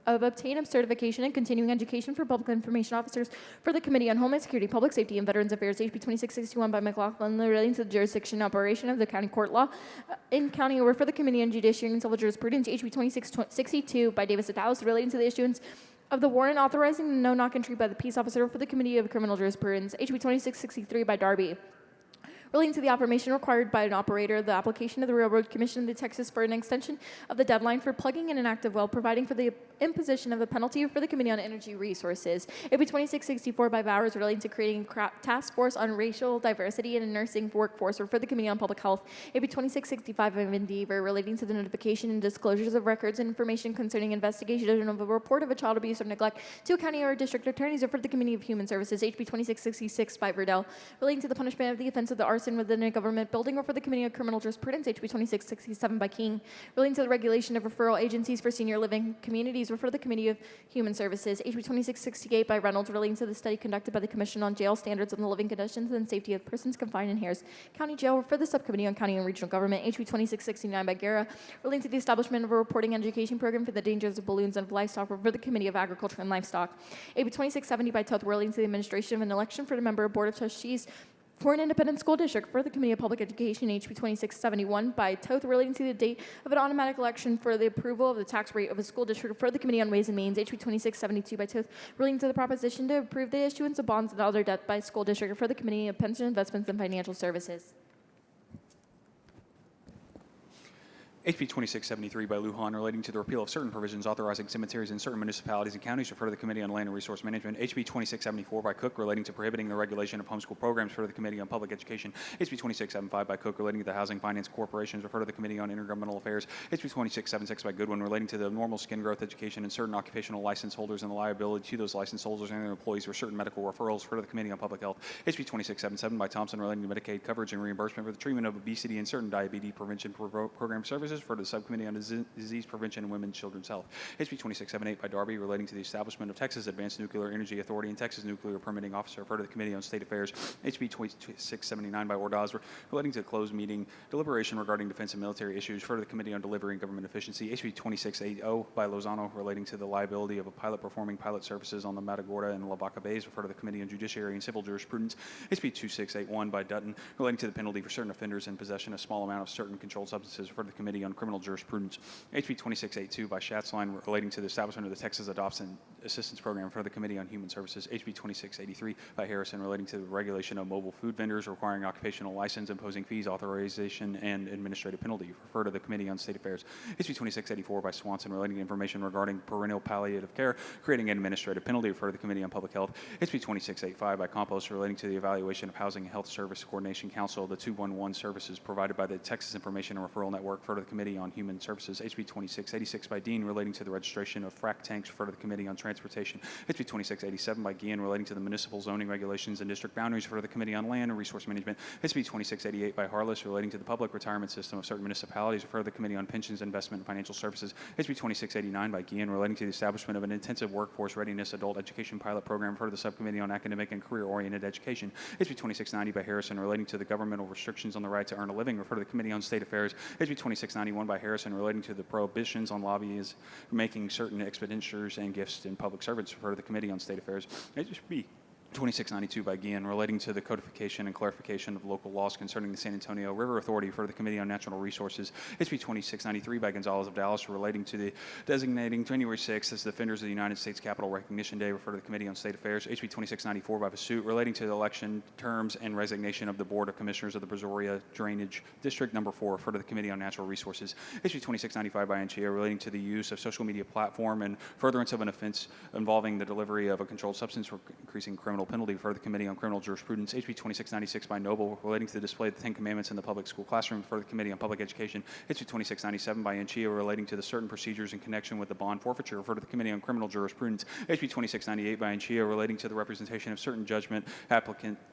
S5: of obtaining certification and continuing education for public information officers for the Committee on Homeland Security, Public Safety, and Veterans Affairs. HB 2661 by McLaughlin relating to the jurisdiction and operation of the county court law in county or for the Committee on Judiciary and Civil Jurisprudence. HB 2662 by Davis at Dallas relating to the issuance of the warrant authorizing the no-knock entry by the peace officer for the Committee of Criminal Jurisprudence. HB 2663 by Darby relating to the affirmation required by an operator of the application of the Railroad Commission of Texas for an extension of the deadline for plugging in an active well, providing for the imposition of a penalty for the Committee on Energy Resources. AB 2664 by Bowers relating to creating a task force on racial diversity in a nursing workforce or for the Committee on Public Health. AB 2665 by Vandever relating to the notification and disclosures of records and information concerning investigation of a report of a child abuse or neglect to a county or a district attorneys or for the Committee of Human Services. HB 2666 by Verdell relating to the punishment of the offense of the arson within a government building or for the Committee of Criminal Jurisprudence. HB 2667 by King relating to the regulation of referral agencies for senior living communities or for the Committee of Human Services. HB 2668 by Reynolds relating to the study conducted by the Commission on Jail Standards and the Living Conditions and Safety of Persons Confined in Harris County Jail or for the Subcommittee on County and Regional Government. HB 2669 by Guerra relating to the establishment of a reporting and education program for the dangers of balloons and of livestock or for the Committee of Agriculture and Livestock. HB 2670 by Toth relating to the administration of an election for the member of Board of Trustees for an independent school district for the Committee of Public Education. HB 2671 by Toth relating to the date of an automatic election for the approval of the tax rate of a school district for the Committee on Ways and Means. HB 2672 by Toth relating to the proposition to approve the issuance of bonds and other debt by school district for the Committee of Pension Investments and Financial Services.
S7: HB 2673 by Lujan relating to the repeal of certain provisions authorizing cemeteries in certain municipalities and counties refer to the Committee on Land and Resource Management. HB 2674 by Cook relating to prohibiting the regulation of homeschool programs refer to the Committee on Public Education. HB 2675 by Cook relating to the Housing Finance Corporations refer to the Committee on Intergovernmental Affairs. HB 2676 by Goodwin relating to the normal skin growth education and certain occupational license holders and the liability to those license holders and their employees for certain medical referrals refer to the Committee on Public Health. HB 2677 by Thompson relating to Medicaid coverage and reimbursement for the treatment of obesity and certain diabetes prevention program services refer to the Subcommittee on Disease Prevention and Women's Children's Health. HB 2678 by Darby relating to the establishment of Texas Advanced Nuclear Energy Authority and Texas Nuclear Permitting Officer refer to the Committee on State Affairs. HB 2679 by Ordaz relating to the closed meeting deliberation regarding defense and military issues refer to the Committee on Delivery and Government Efficiency. HB 2680 by Lozano relating to the liability of a pilot performing pilot services on the Matagorda and La Vaca Bays refer to the Committee on Judiciary and Civil Jurisprudence. HB 2681 by Dutton relating to the penalty for certain offenders in possession of a small amount of certain controlled substances refer to the Committee on Criminal Jurisprudence. HB 2682 by Schatzline relating to the establishment of the Texas Adoption Assistance Program for the Committee on Human Services. HB 2683 by Harrison relating to the regulation of mobile food vendors requiring occupational license, imposing fees, authorization, and administrative penalty refer to the Committee on State Affairs. HB 2684 by Swanson relating to information regarding parental palliative care, creating an administrative penalty refer to the Committee on Public Health. HB 2685 by Campos relating to the evaluation of Housing and Health Service Coordination Council, the 211 services provided by the Texas Information and Referral Network refer to the Committee on Human Services. HB 2686 by Dean relating to the registration of frac tanks, referred to the Committee on Transportation. HB 2687 by Guillen relating to the municipal zoning regulations and district boundaries, referred to the Committee on Land and Resource Management. HB 2688 by Harless relating to the public retirement system of certain municipalities, referred to the Committee on Pensions, Investment, and Financial Services. HB 2689 by Guillen relating to the establishment of an intensive workforce readiness adult education pilot program, referred to the Subcommittee on Academic and Career-Oriented Education. HB 2690 by Harrison relating to the governmental restrictions on the right to earn a living, referred to the Committee on State Affairs. HB 2691 by Harrison relating to the prohibitions on lobbyists making certain expenditures and gifts in public servants, referred to the Committee on State Affairs. HB 2692 by Guillen relating to the codification and clarification of local laws concerning the San Antonio River Authority for the Committee on Natural Resources. HB 2693 by Gonzalez of Dallas relating to the designating January 6th as the Defenders of the United States Capitol Recognition Day, referred to the Committee on State Affairs. HB 2694 by Vasut relating to the election terms and resignation of the Board of Commissioners of the Brazoria Drainage District Number 4, referred to the Committee on Natural Resources. HB 2695 by Anchia relating to the use of social media platform and furtherance of an offense involving the delivery of a controlled substance for increasing criminal penalty, for the Committee on Criminal Jurisprudence. HB 2696 by Noble relating to the display of the Ten Commandments in the public school classroom, for the Committee on Public Education. HB 2697 by Anchia relating to the certain procedures in connection with the bond forfeiture, referred to the Committee on Criminal Jurisprudence. HB 2698 by Anchia relating to the representation of certain judgment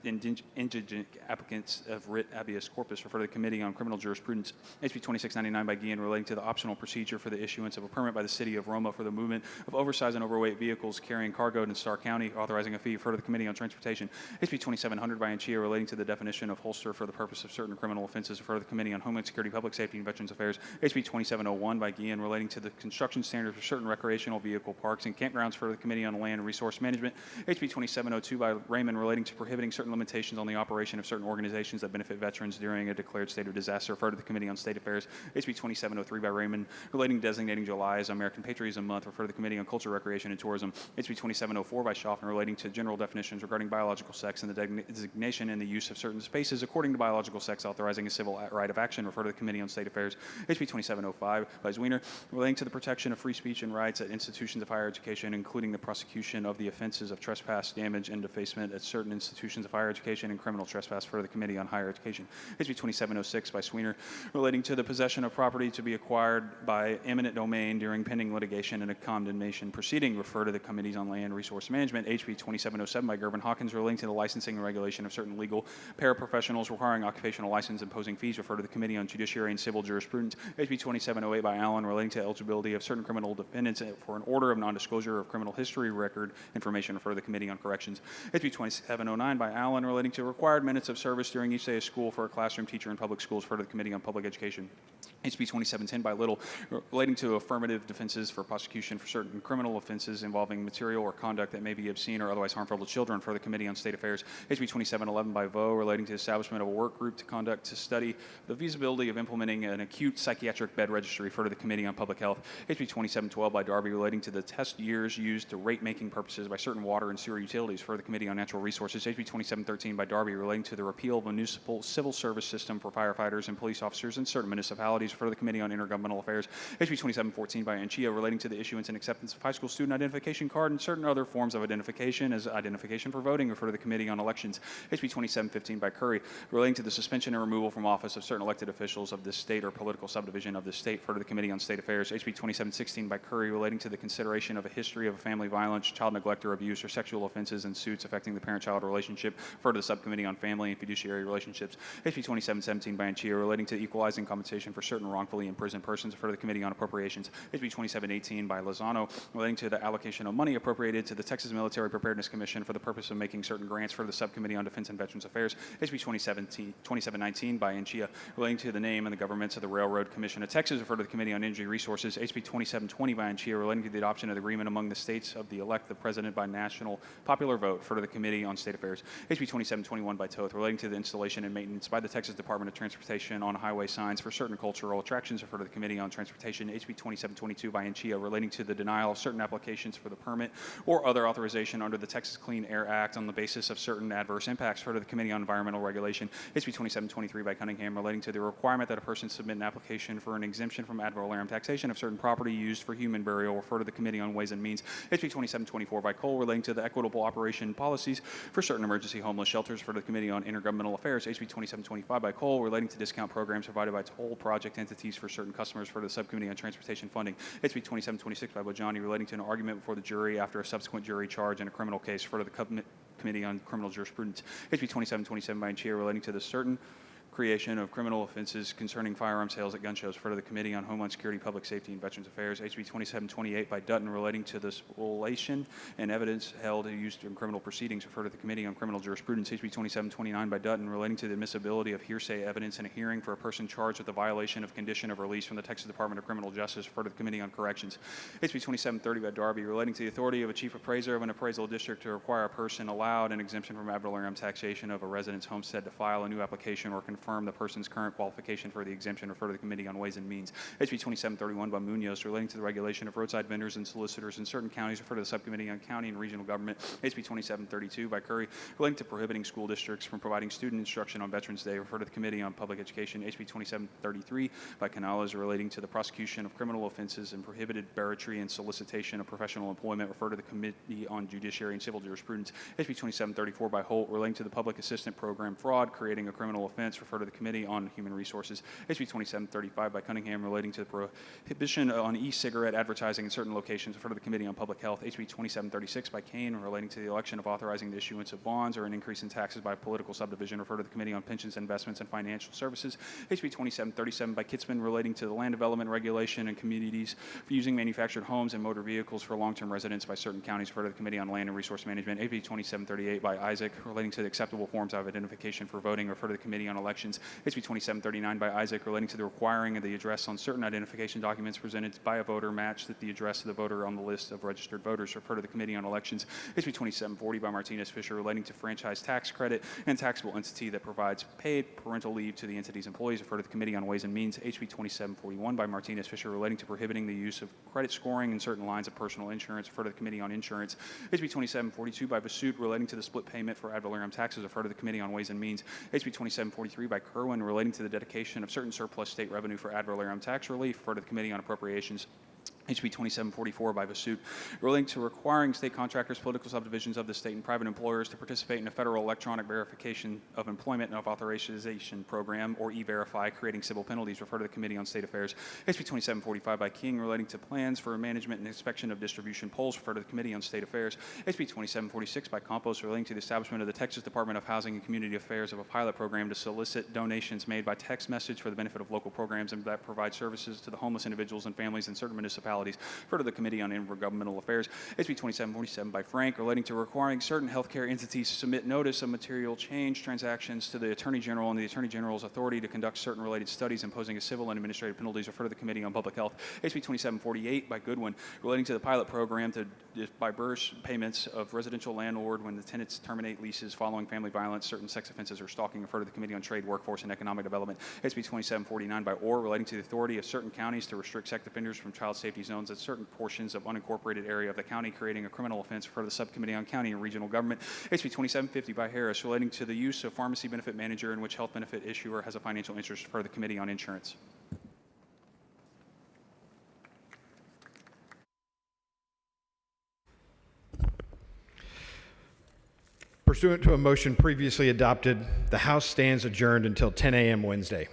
S7: indigent applicants of writ habeas corpus, referred to the Committee on Criminal Jurisprudence. HB 2699 by Guillen relating to the optional procedure for the issuance of a permit by the City of Roma for the movement of oversized and overweight vehicles carrying cargo in Starr County, authorizing a fee, referred to the Committee on Transportation. HB 2700 by Anchia relating to the definition of holster for the purpose of certain criminal offenses, referred to the Committee on Homeland Security, Public Safety, and Veterans Affairs. HB 2701 by Guillen relating to the construction standards for certain recreational vehicle parks and campgrounds, for the Committee on Land and Resource Management. HB 2702 by Raymond relating to prohibiting certain limitations on the operation of certain organizations that benefit veterans during a declared state of disaster, referred to the Committee on State Affairs. HB 2703 by Raymond relating to designating July as American Patriotism Month, referred to the Committee on Culture, Recreation, and Tourism. HB 2704 by Schaffner relating to general definitions regarding biological sex and the designation and the use of certain spaces according to biological sex, authorizing a civil right of action, referred to the Committee on State Affairs. HB 2705 by Zwiener relating to the protection of free speech and rights at institutions of higher education, including the prosecution of the offenses of trespass, damage, and defacement at certain institutions of higher education and criminal trespass, for the Committee on Higher Education. HB 2706 by Sweener relating to the possession of property to be acquired by eminent domain during pending litigation and a condemnation proceeding, referred to the Committees on Land, Resource Management. HB 2707 by Gervin Hawkins relating to the licensing and regulation of certain legal paraprofessionals requiring occupational license, imposing fees, referred to the Committee on Judiciary and Civil Jurisprudence. HB 2708 by Allen relating to eligibility of certain criminal defendants for an order of non-disclosure of criminal history record information, referred to the Committee on Corrections. HB 2709 by Allen relating to required minutes of service during each day of school for a classroom teacher in public schools, referred to the Committee on Public Education. HB 2710 by Little relating to affirmative defenses for prosecution for certain criminal offenses involving material or conduct that may be obscene or otherwise harmful to children, for the Committee on State Affairs. HB 2711 by Vo relating to the establishment of a work group to study the feasibility of implementing an acute psychiatric bed registry, for the Committee on Public Health. HB 2712 by Darby relating to the test years used to rate-making purposes by certain water and sewer utilities, for the Committee on Natural Resources. HB 2713 by Darby relating to the repeal of a municipal civil service system for firefighters and police officers in certain municipalities, for the Committee on Intergovernmental Affairs. HB 2714 by Anchia relating to the issuance and acceptance of high school student identification card and certain other forms of identification as identification for voting, referred to the Committee on Elections. HB 2715 by Curry relating to the suspension and removal from office of certain elected officials of this state or political subdivision of this state, referred to the Committee on State Affairs. HB 2716 by Curry relating to the consideration of a history of family violence, child neglect or abuse, or sexual offenses and suits affecting the parent-child relationship, referred to the Subcommittee on Family and Fiduciary Relationships. HB 2717 by Anchia relating to equalizing compensation for certain wrongfully imprisoned persons, referred to the Committee on Appropriations. HB 2718 by Lozano relating to the allocation of money appropriated to the Texas Military Preparedness Commission for the purpose of making certain grants, for the Subcommittee on Defense and Veterans Affairs. HB 2719 by Anchia relating to the name and the governments of the Railroad Commission of Texas, referred to the Committee on Energy Resources. HB 2720 by Anchia relating to the adoption of the agreement among the states of the elect the president by national popular vote, referred to the Committee on State Affairs. HB 2721 by Toth relating to the installation and maintenance by the Texas Department of Transportation on highway signs for certain cultural attractions, referred to the Committee on Transportation. HB 2722 by Anchia relating to the denial of certain applications for the permit or other authorization under the Texas Clean Air Act on the basis of certain adverse impacts, referred to the Committee on Environmental Regulation. HB 2723 by Cunningham, relating to the requirement that a person submit an application for an exemption from ad valorem taxation of certain property used for human burial, referred to the Committee on Ways and Means. HB 2724 by Cole, relating to the equitable operation policies for certain emergency homeless shelters, referred to the Committee on Intergovernmental Affairs. HB 2725 by Cole, relating to discount programs provided by toll project entities for certain customers, referred to the Subcommittee on Transportation Funding. HB 2726 by Bojani, relating to an argument before the jury after a subsequent jury charge in a criminal case, referred to the Committee on Criminal Jurisprudence. HB 2727 by Chia, relating to the certain creation of criminal offenses concerning firearm sales at gun shows, referred to the Committee on Homeland Security, Public Safety, and Veterans Affairs. HB 2728 by Dutton, relating to the spoliation and evidence held and used in criminal proceedings, referred to the Committee on Criminal Jurisprudence. HB 2729 by Dutton, relating to the admissibility of hearsay evidence in a hearing for a person charged with a violation of condition of release from the Texas Department of Criminal Justice, referred to the Committee on Corrections. HB 2730 by Darby, relating to the authority of a chief appraiser of an appraisal district to require a person allowed an exemption from ad valorem taxation of a resident's homestead to file a new application or confirm the person's current qualification for the exemption, refer to the Committee on Ways and Means. HB 2731 by Munoz, relating to the regulation of roadside vendors and solicitors in certain counties, refer to the Subcommittee on County and Regional Government. HB 2732 by Curry, relating to prohibiting school districts from providing student instruction on Veterans Day, refer to the Committee on Public Education. HB 2733 by Canales, relating to the prosecution of criminal offenses and prohibited barratry and solicitation of professional employment, refer to the Committee on Judiciary and Civil Jurisprudence. HB 2734 by Holt, relating to the Public Assistant Program fraud, creating a criminal offense, refer to the Committee on Human Resources. HB 2735 by Cunningham, relating to the prohibition on e-cigarette advertising in certain locations, refer to the Committee on Public Health. HB 2736 by Kane, relating to the election of authorizing the issuance of bonds or an increase in taxes by political subdivision, refer to the Committee on Pensions, Investments, and Financial Services. HB 2737 by Kitzman, relating to the land development regulation and communities for using manufactured homes and motor vehicles for long-term residents by certain counties, refer to the Committee on Land and Resource Management. HB 2738 by Isaac, relating to the acceptable forms of identification for voting, refer to the Committee on Elections. HB 2739 by Isaac, relating to the requiring of the address on certain identification documents presented by a voter matched with the address of the voter on the list of registered voters, refer to the Committee on Elections. HB 2740 by Martinez Fisher, relating to franchise tax credit and taxable entity that provides paid parental leave to the entity's employees, refer to the Committee on Ways and Means. HB 2741 by Martinez Fisher, relating to prohibiting the use of credit scoring in certain lines of personal insurance, refer to the Committee on Insurance. HB 2742 by Basut, relating to the split payment for ad valorem taxes, refer to the Committee on Ways and Means. HB 2743 by Kerwin, relating to the dedication of certain surplus state revenue for ad valorem tax relief, refer to the Committee on Appropriations. HB 2744 by Basut, relating to requiring state contractors, political subdivisions of the state, and private employers to participate in a federal electronic verification of employment and of authorization program, or E-Verify, creating civil penalties, refer to the Committee on State Affairs. HB 2745 by King, relating to plans for management and inspection of distribution poles, refer to the Committee on State Affairs. HB 2746 by Campos, relating to the establishment of the Texas Department of Housing and Community Affairs of a pilot program to solicit donations made by text message for the benefit of local programs and that provide services to the homeless individuals and families in certain municipalities, refer to the Committee on Intergovernmental Affairs. HB 2747 by Frank, relating to requiring certain healthcare entities to submit notice of material change transactions to the Attorney General and the Attorney General's authority to conduct certain related studies imposing a civil and administrative penalties, refer to the Committee on Public Health. HB 2748 by Goodwin, relating to the pilot program to disburse payments of residential landlord when the tenants terminate leases following family violence, certain sex offenses, or stalking, refer to the Committee on Trade, Workforce, and Economic Development. HB 2749 by Orr, relating to the authority of certain counties to restrict sex offenders from child safety zones at certain portions of unincorporated area of the county, creating a criminal offense, for the Subcommittee on County and Regional Government. HB 2750 by Harris, relating to the use of pharmacy benefit manager in which health benefit issuer has a financial interest, for the Committee on Insurance.
S14: Pursuant to a motion previously adopted, the House stands adjourned until 10 a.m. Wednesday.